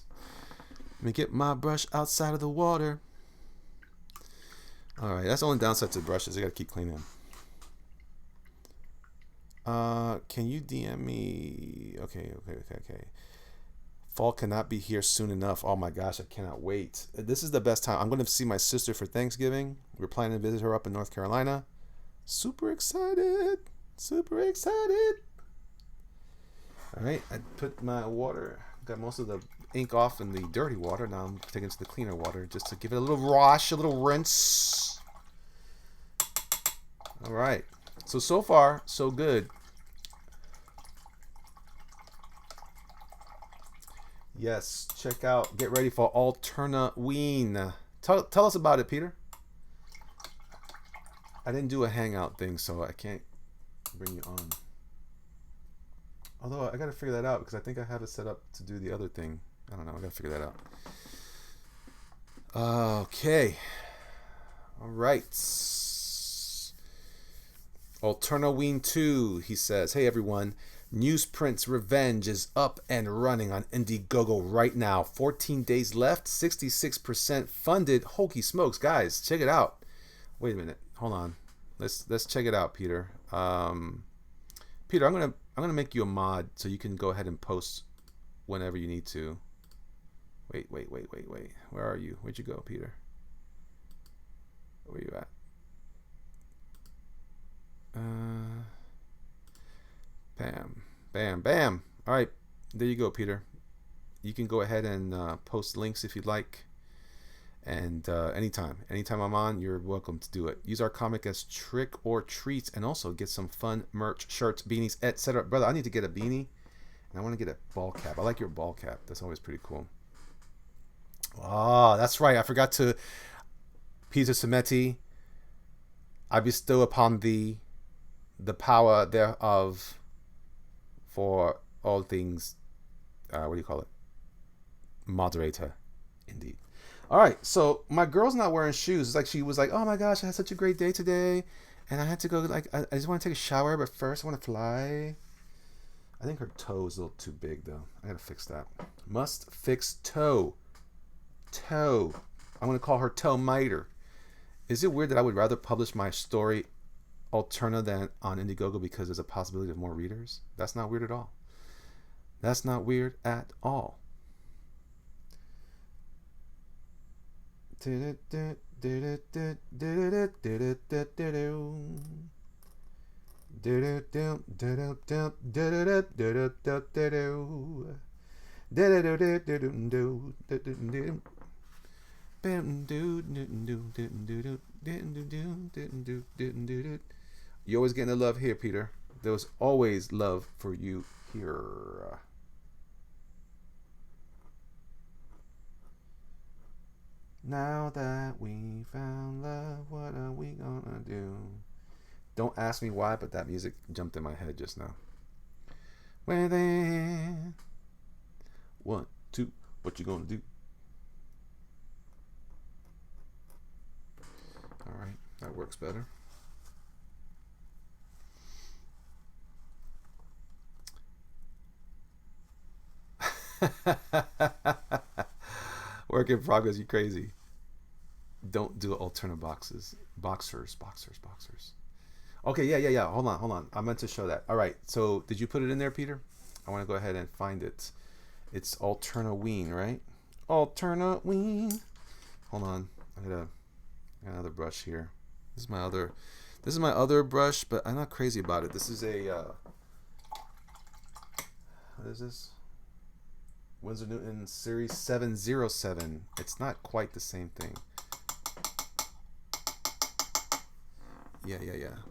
Let me get my brush outside of the water. Alright, that's the only downside to the brushes. I gotta keep cleaning them. Can you DM me? Okay. Fall cannot be here soon enough. Oh my gosh, I cannot wait. This is the best time. I'm going to see my sister for Thanksgiving. We're planning to visit her up in North Carolina. Super excited. Super excited. Alright, I put my water, got most of the ink off in the dirty water. Now I'm taking it to the cleaner water just to give it a little wash, a little rinse. All right. So far, so good. Yes, check out, get ready for AlternaWeen. Tell us about it, Peter. I didn't do a hangout thing, so I can't bring you on. Although I gotta figure that out because I think I have it set up to do the other thing. I don't know, I gotta figure that out. Okay. All right. AlternaWeen 2, he says, hey everyone, Newsprint's Revenge is up and running on Indiegogo right now. 14 days left, 66% funded. Holy smokes, guys, check it out. Wait a minute, hold on. Let's check it out, Peter. Peter, I'm gonna make you a mod so you can go ahead and post whenever you need to. Wait. Where are you? Where'd you go, Peter? Where you at? Bam. All right, there you go, Peter. You can go ahead and post links if you'd like. And anytime I'm on, you're welcome to do it. Use our comic as trick or treats, and also get some fun merch, shirts, beanies, etc. Brother, I need to get a beanie, and I want to get a ball cap. I like your ball cap. That's always pretty cool. Ah, that's right. I forgot to, Peter Semetti, I bestow upon thee the power thereof for all things, what do you call it? Moderator, indeed. All right, so my girl's not wearing shoes. It's like she was like, oh my gosh, I had such a great day today, and I had to go, like, I just want to take a shower, but first I want to fly. I think her toe is a little too big, though. I gotta fix that. Must fix toe. Toe. I'm gonna call her Toe Miter. Is it weird that I would rather publish my story Alterna than on Indiegogo because there's a possibility of more readers? That's not weird at all. That's not weird at all. You always getting the love here, Peter. There was always love for you here. Now that we found love, what are we gonna do? Don't ask me why, but that music jumped in my head just now. Where then? 1, 2, what you gonna do? All right, that works better. Work in progress, you crazy. Don't do Alterna boxers. Okay, yeah. Hold on. I meant to show that. All right, so did you put it in there, Peter? I want to go ahead and find it. It's AlternaWeen, right? AlternaWeen. Hold on. I got another brush here. This is my other brush, but I'm not crazy about it. This is a what is this? Winsor Newton Series 707. It's not quite the same thing. Yeah.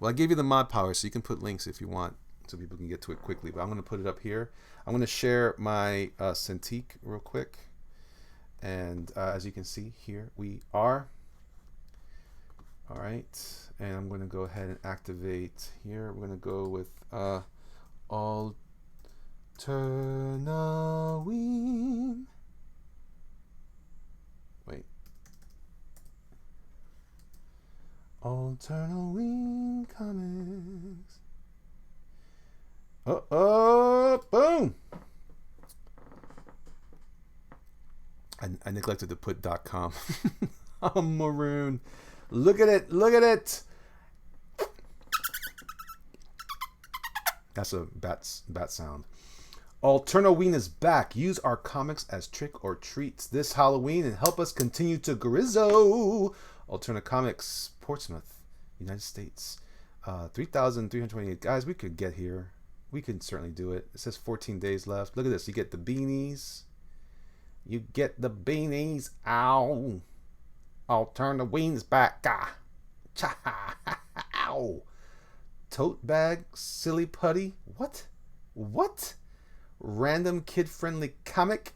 Well, I gave you the mod power, so you can put links if you want, so people can get to it quickly. But I'm going to put it up here. I'm going to share my Cintiq real quick. And as you can see, here we are. All right. And I'm going to go ahead and activate here. We're going to go with AlternaWeen. Wait. AlternaWeen comics. Boom. I neglected to put .com. I'm maroon. Look at it. That's a bat sound. AlternaWeen is back. Use our comics as trick or treats this Halloween and help us continue to grizzo. Alterna Comics, Portsmouth, United States. 3,328. Guys, we could get here. We can certainly do it. It says 14 days left. Look at this. You get the beanies. Ow. AlternaWeen's back. Ow. tote bag, silly putty. What? What? Random kid-friendly comic.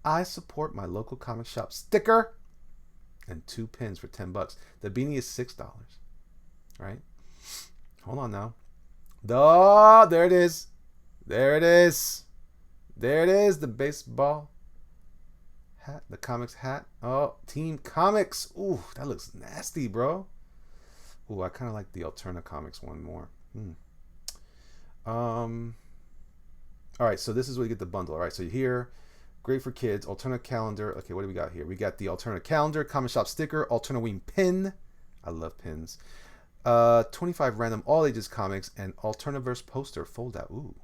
I support my local comic shop sticker. And 2 pins for $10. The beanie is $6. Right? Hold on now. Oh, there it is. There it is. There it is. The baseball hat. The comics hat. Oh, Team Comics. Ooh, that looks nasty, bro. Ooh, I kind of like the AlternaComics one more. All right, so this is where you get the bundle. All right, so here, great for kids. Alterna calendar. Okay, what do we got here? We got the Alterna calendar, comic shop sticker, AlternaWeen pin. I love pins. 25 random all ages comics and Alternaverse poster fold out. Ooh,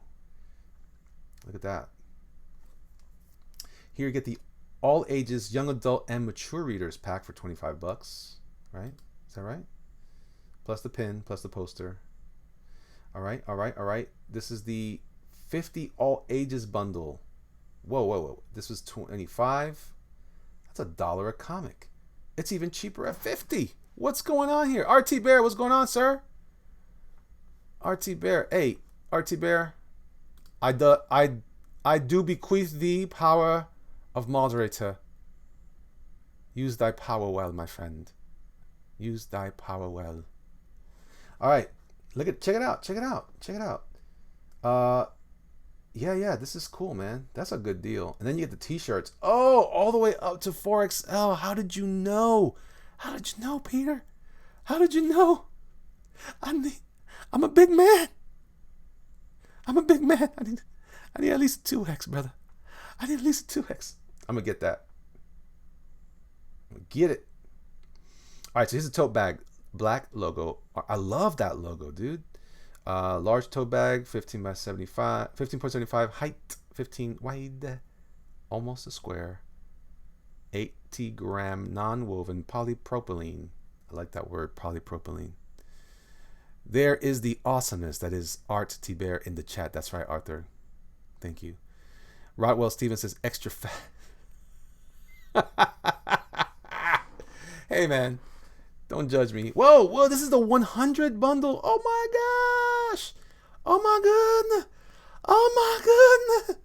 look at that. Here you get the all ages young adult and mature readers pack for $25. Right? Is that right? Plus the pin, plus the poster. All right, all right, all right. This is the 50 all ages bundle. Whoa, whoa, whoa. This was 25. That's $1 a comic. It's even cheaper at 50. What's going on here? Art Thibert, what's going on, sir? Art Thibert. Hey, Art Thibert. I do bequeath thee power of moderator. Use thy power well, my friend. Use thy power well. All right. Check it out. Check it out. Check it out. Yeah, this is cool, man. That's a good deal. And then you get the t-shirts. Oh, all the way up to 4XL. How did you know? How did you know, Peter? How did you know? I'm a big man. I'm a big man. I need at least 2X, brother. I need at least 2X. I'm gonna get that. I'm gonna get it. All right, so here's a tote bag. Black logo. I love that logo, dude. Large tote bag, 15.75 height, 15 wide, almost a square. 80-gram non-woven polypropylene. I like that word, polypropylene. There is the awesomeness that is Art Thibert in the chat. That's right, Arthur. Thank you. Rodwell Stevens says extra fat. Hey, man. Don't judge me. Whoa, whoa, this is the 100 bundle. Oh, my gosh. Oh, my goodness. Oh, my goodness.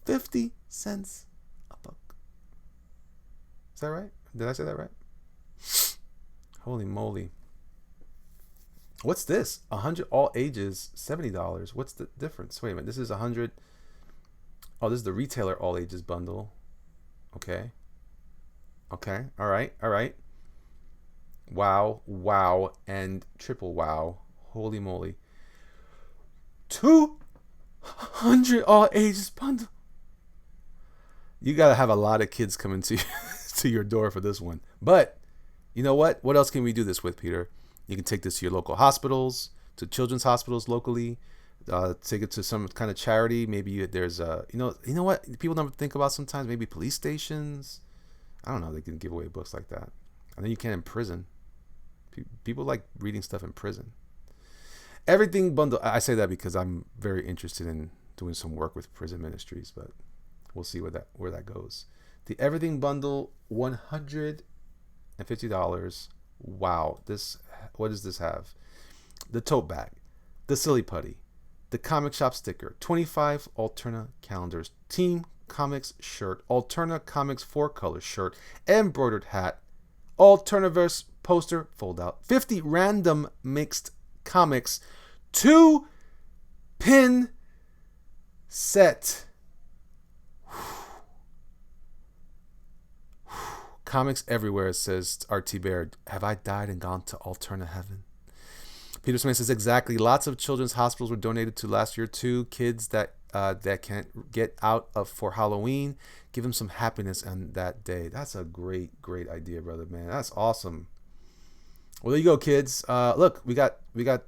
50 cents a book. Is that right? Did I say that right? Holy moly. What's this? 100 all ages, $70. What's the difference? Wait a minute. This is 100. Oh, this is the retailer all ages bundle. Okay. Okay. All right. All right. Wow, wow, and triple wow. Holy moly. 200 all ages bundle. You got to have a lot of kids coming to to your door for this one. But you know what? What else can we do this with, Peter? You can take this to your local hospitals, to children's hospitals locally. Take it to some kind of charity. Maybe there's you know what people don't think about sometimes. Maybe police stations. I don't know. They can give away books like that. And then you can in prison. People like reading stuff in prison. Everything bundle. I say that because I'm very interested in doing some work with prison ministries, but we'll see where that goes. The everything bundle, $150. Wow. What does this have? The tote bag, the silly putty, the comic shop sticker, 25 Alterna calendars, Team Comics shirt, Alterna Comics 4-color shirt, embroidered hat, Alternaverse poster fold out, 50 random mixed comics, 2 pin set. Comics everywhere, it says Art Thibert. Have I died and gone to Alterna heaven? Peter Smith says exactly. Lots of children's hospitals were donated to last year too. Kids that can't get out of for Halloween, give them some happiness on that day. That's a great idea, brother, man. That's awesome. Well, there you go, kids. Look, we got.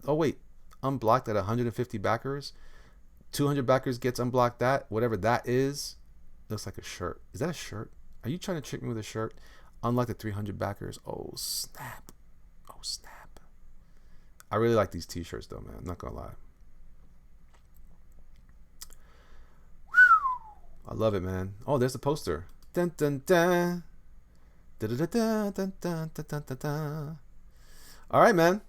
Oh wait, unblocked at 150 backers. 200 backers gets unblocked. That whatever that is, looks like a shirt. Is that a shirt? Are you trying to trick me with a shirt? Unlock the 300 backers. Oh snap! Oh snap! I really like these T-shirts though, man. I'm not gonna lie. I love it, man. Oh, there's the poster. Dun dun dun. Da da da da dun dun dun dun dun. All right, man.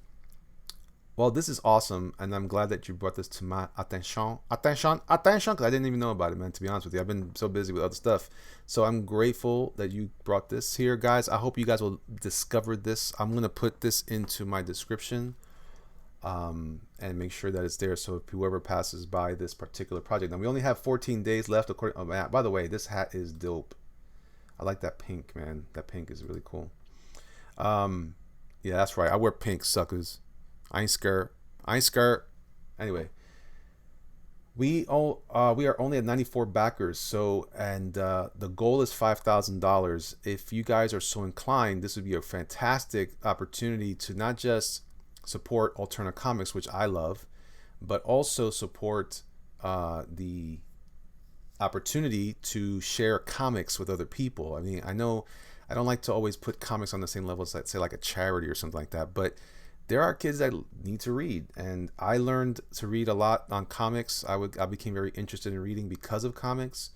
Well, this is awesome, and I'm glad that you brought this to my attention, because I didn't even know about it, man. To be honest with you, I've been so busy with other stuff. So I'm grateful that you brought this here, guys. I hope you guys will discover this. I'm gonna put this into my description, and make sure that it's there. So if whoever passes by this particular project, now we only have 14 days left. According, oh man, by the way, this hat is dope. I like that pink, man. That pink is really cool. Yeah, that's right. I wear pink, suckers. I ain't scared. I ain't scared. Anyway, we are only at 94 backers. So, and the goal is $5,000. If you guys are so inclined, this would be a fantastic opportunity to not just support Alterna Comics, which I love, but also support the opportunity to share comics with other people. I mean, I know I don't like to always put comics on the same level as, let's say, like a charity or something like that, but there are kids that need to read, and I learned to read a lot on comics. I became very interested in reading because of comics,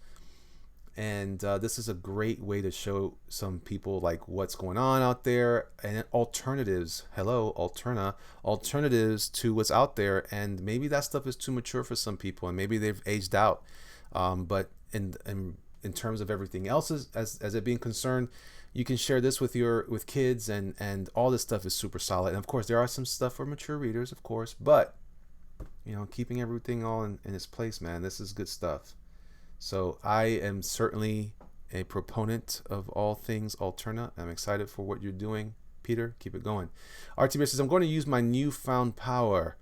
and this is a great way to show some people like what's going on out there and alternatives. Hello, alternatives to what's out there, and maybe that stuff is too mature for some people, and maybe they've aged out. But in terms of everything else as it being concerned, you can share this with kids, and all this stuff is super solid. And of course, there are some stuff for mature readers, of course, but you know, keeping everything all in its place, man, this is good stuff. So I am certainly a proponent of all things Alterna. I'm excited for what you're doing, Peter. Keep it going. Art Thibert says, I'm going to use my newfound power.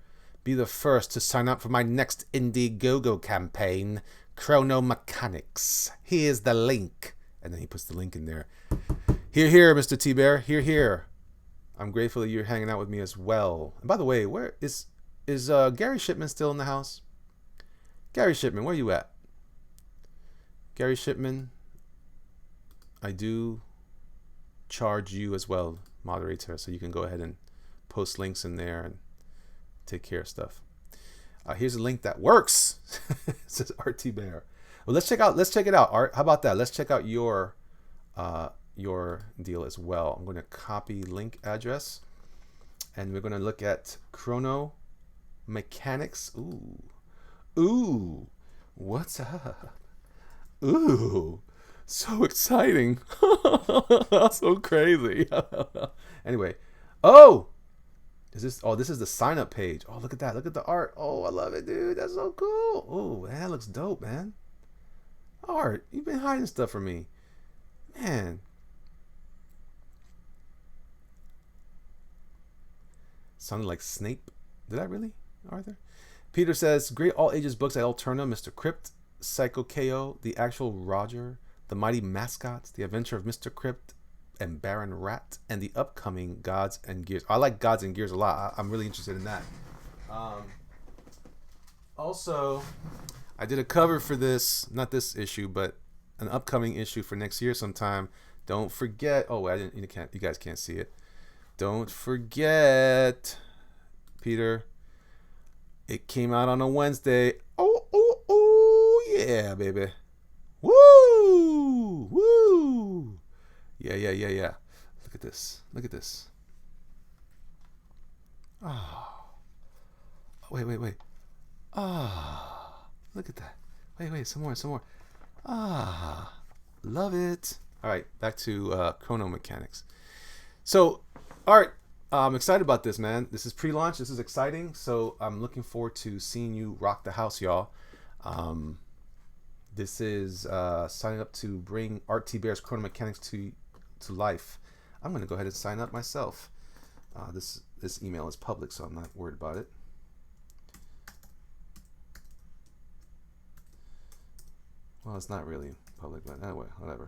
Be the first to sign up for my next Indiegogo campaign, CHRONO MECHANICS. Here's the link. And then he puts the link in there. Here, Mr. Thibert. Here. I'm grateful that you're hanging out with me as well. And by the way, where is Gary Shipman still in the house? Gary Shipman, where you at? Gary Shipman, I do charge you as well, moderator, so you can go ahead and post links in there and take care of stuff. Here's a link that works. It says Art Thibert. Well, let's check it out, Art. How about that? Let's check out your deal as well. I'm going to copy link address, and we're going to look at CHRONO MECHANICS. Ooh, what's up? Ooh, so exciting. So crazy. Anyway, this is the sign up page. Oh, look at that. Look at the art. Oh, I love it, dude. That's so cool. Oh, that looks dope, man. Art, you've been hiding stuff from me, man. Sounded like Snape. Did I really, Arthur? Peter says, great all ages books at Alterna, Mr. Crypt, Psycho KO, The Actual Roger, The Mighty Mascots, The Adventure of Mr. Crypt and Baron Rat, and the upcoming Gods and Gears. I like Gods and Gears a lot. I'm really interested in that. Also, I did a cover for this, not this issue, but an upcoming issue for next year sometime. Don't forget. Oh, you guys can't see it. Don't forget, Peter. It came out on a Wednesday. Oh, yeah, baby. Woo. Yeah. Look at this. Oh. Wait. Look at that. Wait, some more. Love it. All right, back to CHRONO MECHANICS. So, Art, I'm excited about this, man. This is pre-launch. This is exciting. So I'm looking forward to seeing you rock the house, y'all. This is signing up to bring Art Thibert's CHRONO MECHANICS to life. I'm going to go ahead and sign up myself. This email is public, so I'm not worried about it. Well, it's not really public, but anyway, whatever.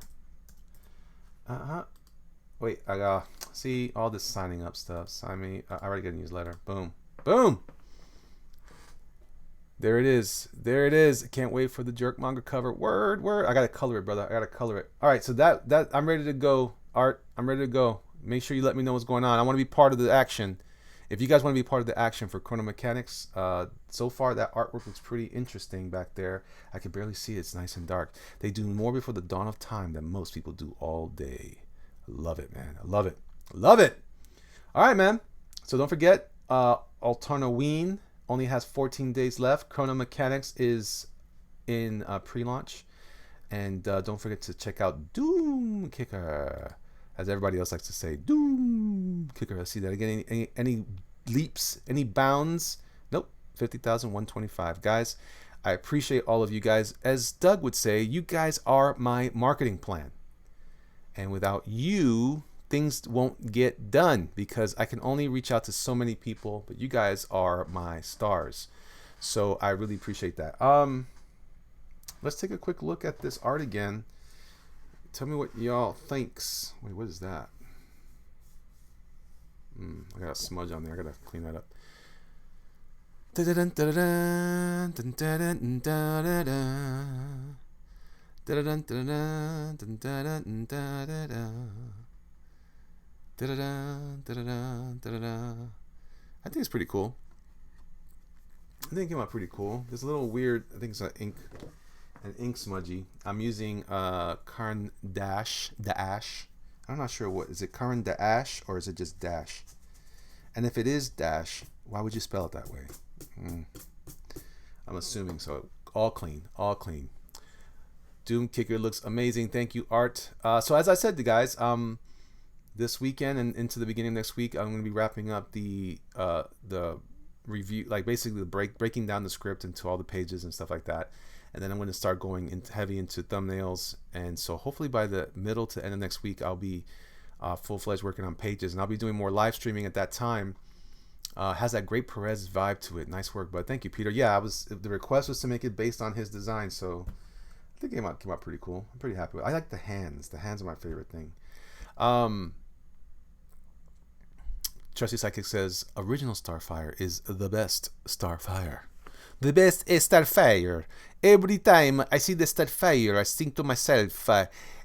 Wait, I got see all this signing up stuff. Sign me. I already got a newsletter. Boom. There it is. Can't wait for the Jerkmonger cover. Word. I gotta color it, brother. All right, so that I'm ready to go. Art, I'm ready to go. Make sure you let me know what's going on. I want to be part of the action. If you guys want to be part of the action for CHRONO MECHANICS, so far that artwork looks pretty interesting back there. I can barely see it. It's nice and dark. They do more before the dawn of time than most people do all day. Love it, man. I love it. All right, man. So don't forget, AlternaWeen only has 14 days left. CHRONO MECHANICS is in pre-launch. And don't forget to check out DOOMKICKER, as everybody else likes to say. DOOMKICKER. Let's see that again. Any leaps, any bounds? Nope. 50,125. Guys, I appreciate all of you guys. As Doug would say, you guys are my marketing plan. And without you, things won't get done because I can only reach out to so many people, but you guys are my stars. So I really appreciate that. Let's take a quick look at this art again. Tell me what y'all thinks. Wait, what is that? I got a smudge on there. I gotta clean that up. I think it's pretty cool. I think it came out pretty cool. It's a little weird. I think it's an ink smudgy. I'm using Karn Dash. I'm not sure what is it, Karn Dash or is it just Dash? And if it is Dash, why would you spell it that way? I'm assuming so. All clean, all clean. DOOMKICKER looks amazing. Thank you, Art. So as I said to guys, this weekend and into the beginning of next week, I'm going to be wrapping up the review, like basically the breaking down the script into all the pages and stuff like that. And then I'm going to start going heavy into thumbnails. And so hopefully by the middle to end of next week, I'll be full-fledged working on pages. And I'll be doing more live streaming at that time. Has that great Perez vibe to it. Nice work, bud. Thank you, Peter. Yeah, the request was to make it based on his design. So I think it came out pretty cool. I'm pretty happy with it. I like the hands. The hands are my favorite thing. Trusty Psychic says, original Starfire is the best Starfire. The best is Starfire. Every time I see the Starfire, I think to myself,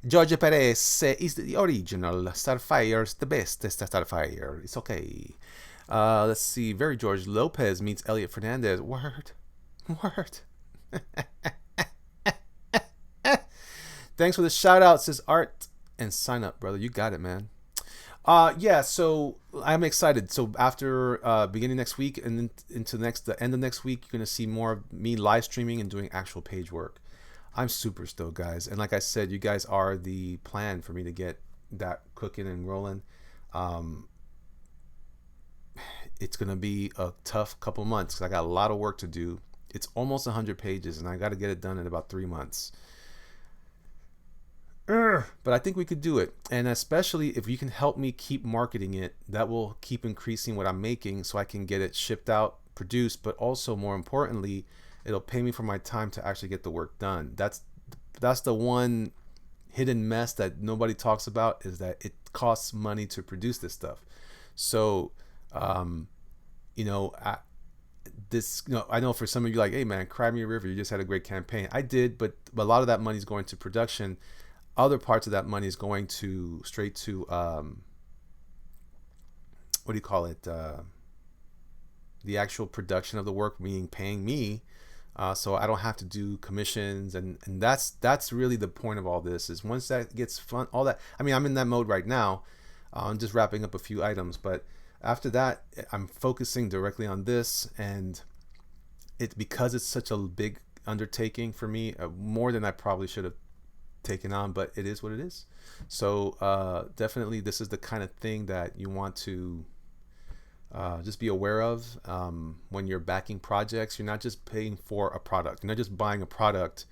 George Perez is the original. Starfire is the best Starfire. It's okay. Let's see. Very George Lopez meets Elliot Fernandez. Word. Thanks for the shout out, says Art. And sign up, brother. You got it, man. Yeah, so I'm excited. So after beginning next week and then into the end of next week, you're gonna see more of me live streaming and doing actual page work. I'm super stoked, guys. And like I said, you guys are the plan for me to get that cooking and rolling. It's gonna be a tough couple months because I got a lot of work to do. It's almost 100 pages, and I got to get it done in about 3 months. But I think we could do it, and especially if you can help me keep marketing it, that will keep increasing what I'm making so I can get it shipped out, produced, but also more importantly, it'll pay me for my time to actually get the work done. That's the one hidden mess that nobody talks about, is that it costs money to produce this stuff. So you know, I know for some of you, like, hey man, cry me a river, you just had a great campaign. I did, but a lot of that money is going to production. Other parts of that money is going to straight to what do you call it, the actual production of the work, meaning paying me, so I don't have to do commissions, and that's really the point of all this, is once that gets fun, all that, I mean, I'm in that mode right now. I'm just wrapping up a few items, but after that I'm focusing directly on this, and because it's such a big undertaking for me, more than I probably should have taken on, but it is what it is. So definitely this is the kind of thing that you want to just be aware of when you're backing projects. You're not just paying for a product, you're not just buying a product,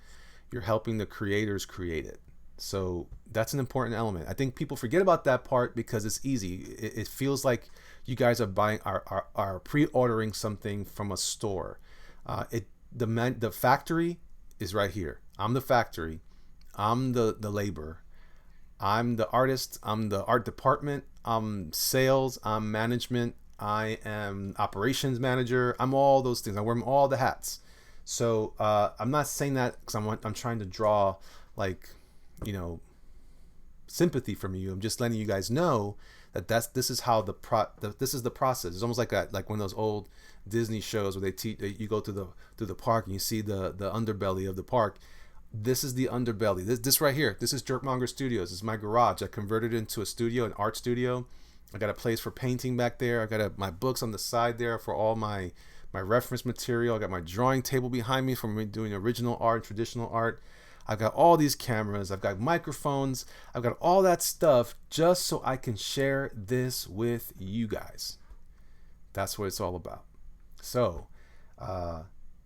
you're helping the creators create it. So that's an important element. I think people forget about that part because it's easy. It feels like you guys are buying, are pre-ordering something from a store. The factory is right here. I'm the factory. I'm the labor. I'm the artist. I'm the art department. I'm sales. I'm management. I am operations manager. I'm all those things. I wear all the hats. So I'm not saying that because I'm trying to draw, like, you know, sympathy from you. I'm just letting you guys know that this is how this is the process. It's almost like one of those old Disney shows where they teach you go through the park and you see the underbelly of the park. This is the underbelly. This right here. This is JERKMONGER Studios. This is my garage. I converted it into a studio, an art studio. I got a place for painting back there. I got my books on the side there for all my reference material. I got my drawing table behind me for me doing original art, traditional art. I've got all these cameras. I've got microphones. I've got all that stuff just so I can share this with you guys. That's what it's all about. So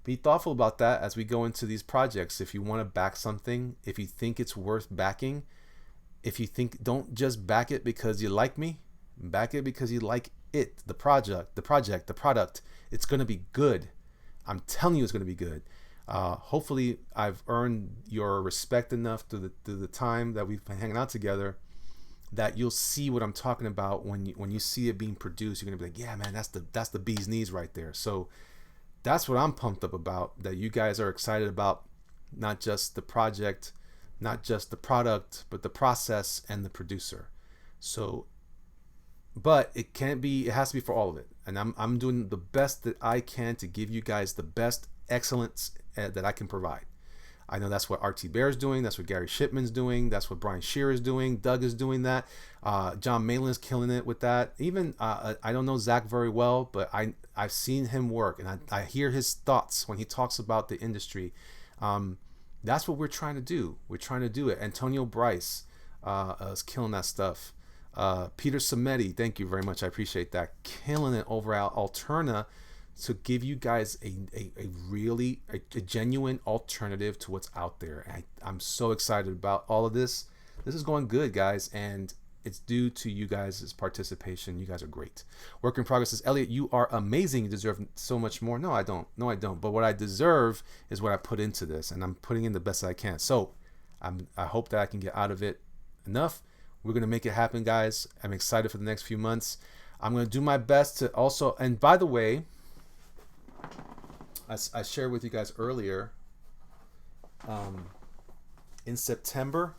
be thoughtful about that as we go into these projects. If you want to back something, if you think it's worth backing, if you think, don't just back it because you like me, back it because you like it, the product. It's going to be good. I'm telling you it's going to be good. Hopefully I've earned your respect enough through the time that we've been hanging out together that you'll see what I'm talking about when you see it being produced. You're gonna be like, yeah, man, that's the bee's knees right there. So that's what I'm pumped up about, that you guys are excited about, not just the project, not just the product, but the process and the producer. So, but it has to be for all of it. And I'm doing the best that I can to give you guys the best excellence that I can provide. I know that's what Art Thibert is doing. That's what Gary Shipman's doing. That's what Brian Shearer is doing. Doug is doing that. John Malin's killing it with that. Even I don't know Zach very well, but I've seen him work, and I hear his thoughts when he talks about the industry. That's what we're trying to do. We're trying to do it. Antonio Bryce is killing that stuff. Peter Samedi, thank you very much. I appreciate that. Killing it over at Alterna, to give you guys a genuine alternative to what's out there. I'm so excited about all of this. This is going good, guys, and it's due to you guys' participation. You guys are great. Work in progress says, Elliot, you are amazing. You deserve so much more. No, I don't. But what I deserve is what I put into this, and I'm putting in the best I can. So I hope that I can get out of it enough. We're going to make it happen, guys. I'm excited for the next few months. I'm going to do my best to also, and by the way, I shared with you guys earlier, in September,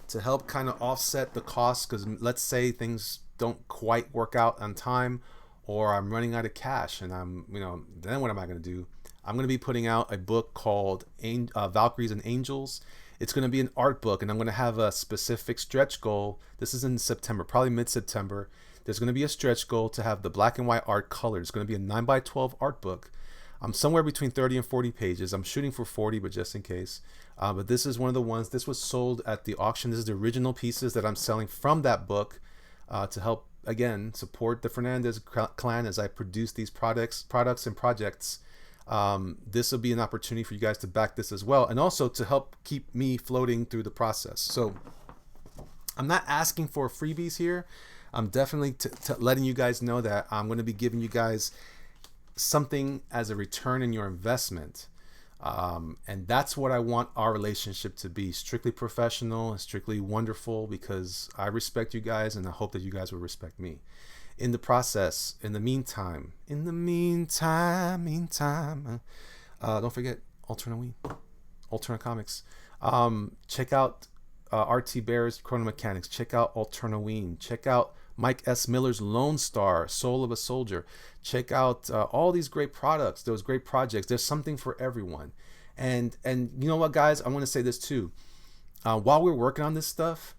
to help kind of offset the costs, because let's say things don't quite work out on time, or I'm running out of cash, and then what am I going to do? I'm going to be putting out a book called Valkyries and Angels. It's going to be an art book, and I'm going to have a specific stretch goal. This is in September, probably mid-September. There's going to be a stretch goal to have the black and white art colored. It's going to be a 9x12 art book. I'm somewhere between 30 and 40 pages. I'm shooting for 40, but just in case. But this is one of the ones. This was sold at the auction. This is the original pieces that I'm selling from that book to help, again, support the Fernandez clan as I produce these products and projects. This will be an opportunity for you guys to back this as well, and also to help keep me floating through the process. So I'm not asking for freebies here. I'm definitely letting you guys know that I'm going to be giving you guys something as a return in your investment, and that's what I want our relationship to be: strictly professional and strictly wonderful, because I respect you guys, and I hope that you guys will respect me. In the process, in the meantime, don't forget AlternaWeen, AlternaComics. Check out Art Thibert's CHRONO MECHANICS. Check out AlternaWeen. Check out Mike S. Miller's Lone Star, Soul of a Soldier. Check out all these great products, those great projects. There's something for everyone. And you know what, guys? I want to say this too. While we're working on this stuff,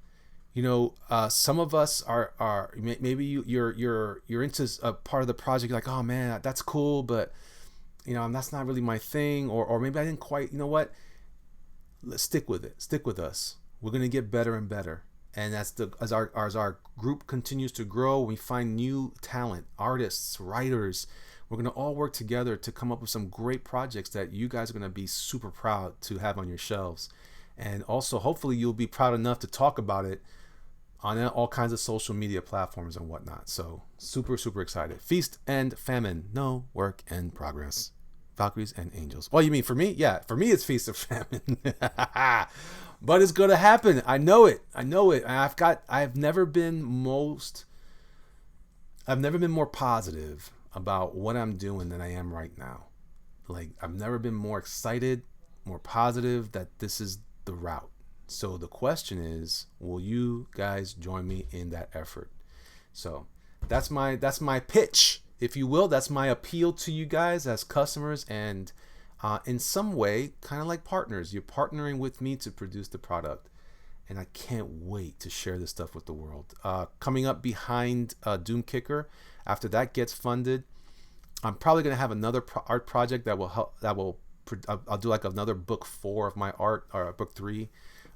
some of us are maybe you're into a part of the project. You're like, oh man, that's cool, but that's not really my thing, or maybe I didn't quite. You know what? Let's stick with it. Stick with us. We're gonna get better and better. And as our group continues to grow, we find new talent, artists, writers. We're going to all work together to come up with some great projects that you guys are going to be super proud to have on your shelves. And also, hopefully, you'll be proud enough to talk about it on all kinds of social media platforms and whatnot. So super, super excited. Feast and Famine. No work in progress. Valkyries and Angels. Oh, you mean for me? Yeah, for me it's Feast of Famine. But it's gonna happen. I know it. I've never been more positive about what I'm doing than I am right now. Like, I've never been more excited, more positive that this is the route. So the question is, will you guys join me in that effort? So that's my pitch, if you will. That's my appeal to you guys as customers, and in some way, kind of like partners. You're partnering with me to produce the product. and I can't wait to share this stuff with the world. Coming up behind DOOMKICKER, after that gets funded, I'm probably going to have another art project that will help. I'll do like another book 4 of my art, or book 3,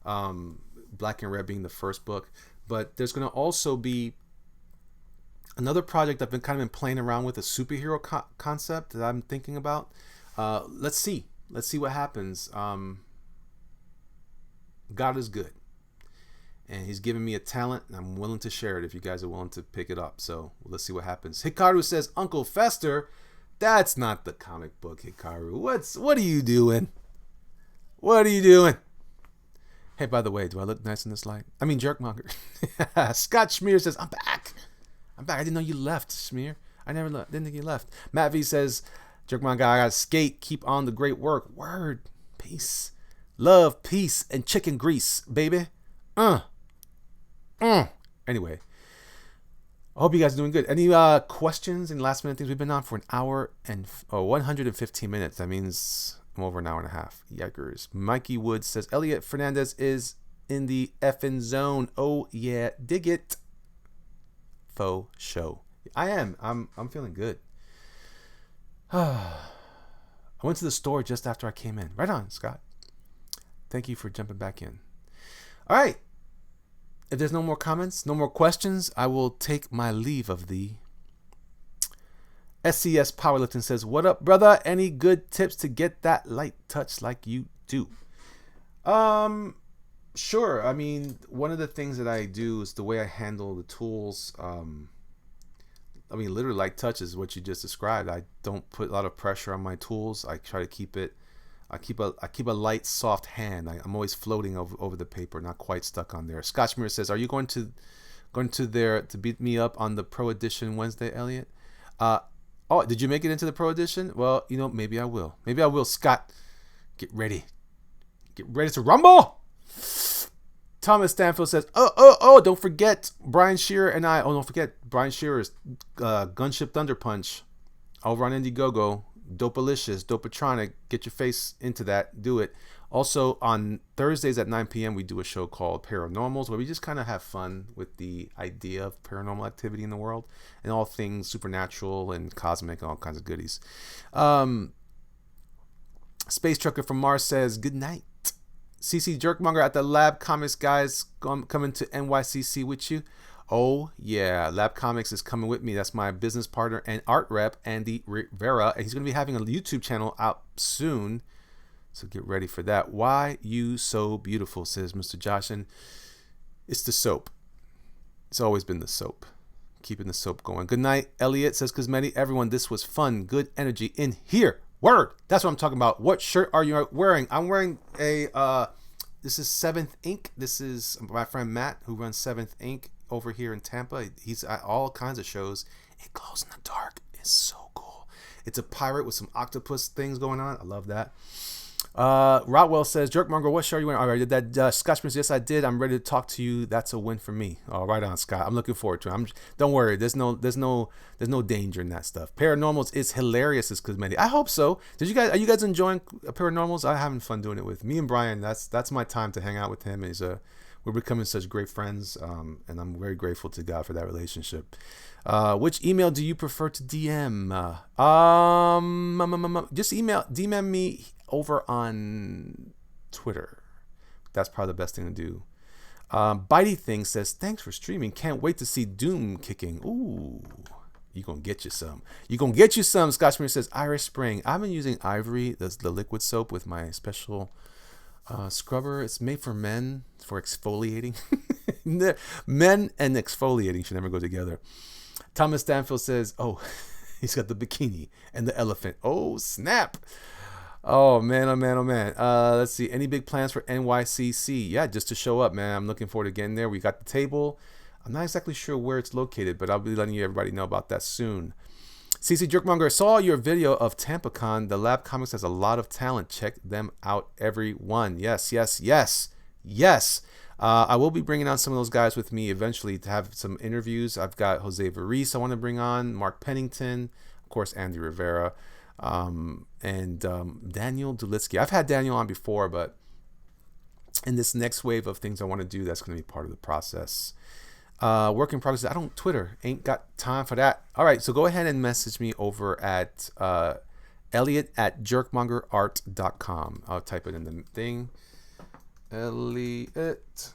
Black and Red being the first book. But there's going to also be another project I've been playing around with, a superhero concept that I'm thinking about. Let's see what happens. God is good, and He's given me a talent, and I'm willing to share it if you guys are willing to pick it up. So let's see what happens. Hikaru says, Uncle Fester, that's not the comic book, Hikaru. What are you doing? What are you doing? Hey, by the way, do I look nice in this light? I mean, Jerkmonger. Scott Schmear says, I'm back. I didn't know you left, Schmear. I never didn't think you left. Matt V says, Jerkmonger, I gotta skate. Keep on the great work. Word. Peace. Love, peace, and chicken grease, baby. Anyway, I hope you guys are doing good. Any questions and last minute things? We've been on for an hour and 115 minutes. That means I'm over an hour and a half. Yikers. Mikey Woods says, Elliot Fernandez is in the effing zone. Oh yeah, dig it. Faux show. I am. I'm feeling good. I went to the store just after I came in. Right on, Scott. Thank you for jumping back in. All right. If there's no more comments, no more questions, I will take my leave of thee. SCS Powerlifting says, what up, brother? Any good tips to get that light touch like you do? Sure. I mean, one of the things that I do is the way I handle the tools. Literally light touch is what you just described. I don't put a lot of pressure on my tools. I try to keep it. I keep a light, soft hand. I'm always floating over the paper, not quite stuck on there. Scotchmere says, "Are you going to there to beat me up on the Pro Edition Wednesday, Elliot?" Oh, did you make it into the Pro Edition? Well, maybe I will. Maybe I will. Scott, get ready. Get ready to rumble. Thomas Stanfield says, "Oh! Don't forget Brian Shearer and I. Oh, don't forget Brian Shearer's Gunship Thunder Punch over on Indiegogo. Dopalicious, Dopatronic, get your face into that, do it. Also, on Thursdays at 9 p.m., we do a show called Paranormals, where we just kind of have fun with the idea of paranormal activity in the world and all things supernatural and cosmic and all kinds of goodies. Space Trucker from Mars says, good night. CC Jerkmonger at the Lab Comics, guys, coming to NYCC with you. Oh, yeah. Lab Comics is coming with me. That's my business partner and art rep, Andy Rivera. And he's going to be having a YouTube channel out soon. So get ready for that. Why you so beautiful, says Mr. Josh. And it's the soap. It's always been the soap. Keeping the soap going. Good night, Elliot, says Cosmetti. Everyone, this was fun. Good energy in here. Word. That's what I'm talking about. What shirt are you wearing? I'm wearing a, this is 7th Ink. This is my friend Matt, who runs 7th Ink. Over here in Tampa. He's at all kinds of shows. It glows in the dark. It's so cool. It's a pirate with some octopus things going on. I love that. Rotwell says, Jerkmonger, what show are you wearing? All right, did that Scotchman? Yes, I did. I'm ready to talk to you. That's a win for me. All right on, Scott. I'm looking forward to it. Don't worry. There's no danger in that stuff. Paranormals is hilarious as Cosmetic. I hope so. Are you guys enjoying Paranormals? I'm having fun doing it with me and Brian. That's my time to hang out with him. We're becoming such great friends, and I'm very grateful to God for that relationship. Which email do you prefer to DM? Just DM me over on Twitter. That's probably the best thing to do. Bitey Thing says, thanks for streaming. Can't wait to see Doom kicking. Ooh, you gonna get you some. Scotchman says, Irish Spring. I've been using Ivory, the liquid soap, with my special scrubber. It's made for men, for exfoliating. Men and exfoliating should never go together. Thomas Stanfield says, oh, he's got the bikini and the elephant. Oh, snap. Oh, man. Let's see. Any big plans for NYCC? Yeah, just to show up, man. I'm looking forward to getting there. We got the table. I'm not exactly sure where it's located, but I'll be letting everybody know about that soon. CC Jerkmonger, saw your video of TampaCon. The Lab Comics has a lot of talent. Check them out, everyone. Yes. I will be bringing on some of those guys with me eventually to have some interviews. I've got Jose Varice I want to bring on, Mark Pennington, of course, Andy Rivera, and Daniel Dulitsky. I've had Daniel on before, but in this next wave of things I want to do, that's going to be part of the process. Work in progress. I don't Twitter. Ain't got time for that. All right, so go ahead and message me over at Elliot at jerkmongerart.com. I'll type it in the thing. Elliot.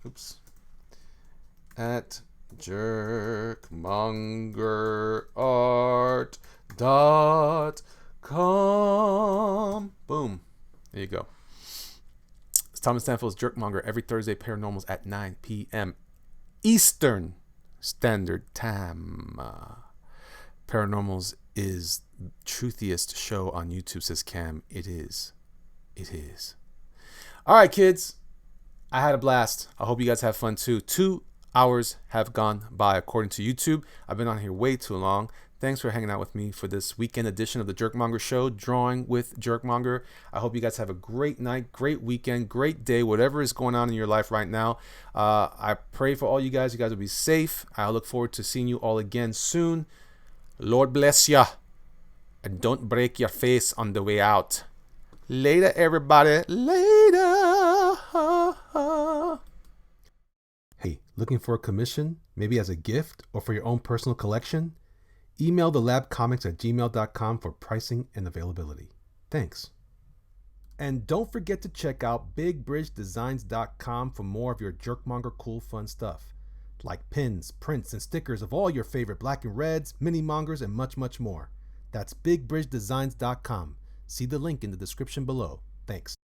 Oops. At jerkmongerart.com. Boom. There you go. It's Thomas Stanfield's Jerkmonger every Thursday, Paranormals at 9 p.m. Eastern Standard Time. Paranormals is truthiest show on YouTube, says Cam. It is. It is. All right, kids. I had a blast. I hope you guys have fun too. 2 hours have gone by according to YouTube. I've been on here way too long. Thanks for hanging out with me for this weekend edition of the Jerkmonger Show, Drawing with Jerkmonger. I hope you guys have a great night, great weekend, great day, whatever is going on in your life right now. I pray for all you guys. You guys will be safe. I look forward to seeing you all again soon. Lord bless ya. And don't break your face on the way out. Later, everybody. Later. Hey, looking for a commission? Maybe as a gift or for your own personal collection? Email thelabcomics@gmail.com for pricing and availability. Thanks. And don't forget to check out bigbridgedesigns.com for more of your Jerkmonger cool fun stuff. Like pins, prints, and stickers of all your favorite black and reds, mini mongers, and much, much more. That's bigbridgedesigns.com. See the link in the description below. Thanks.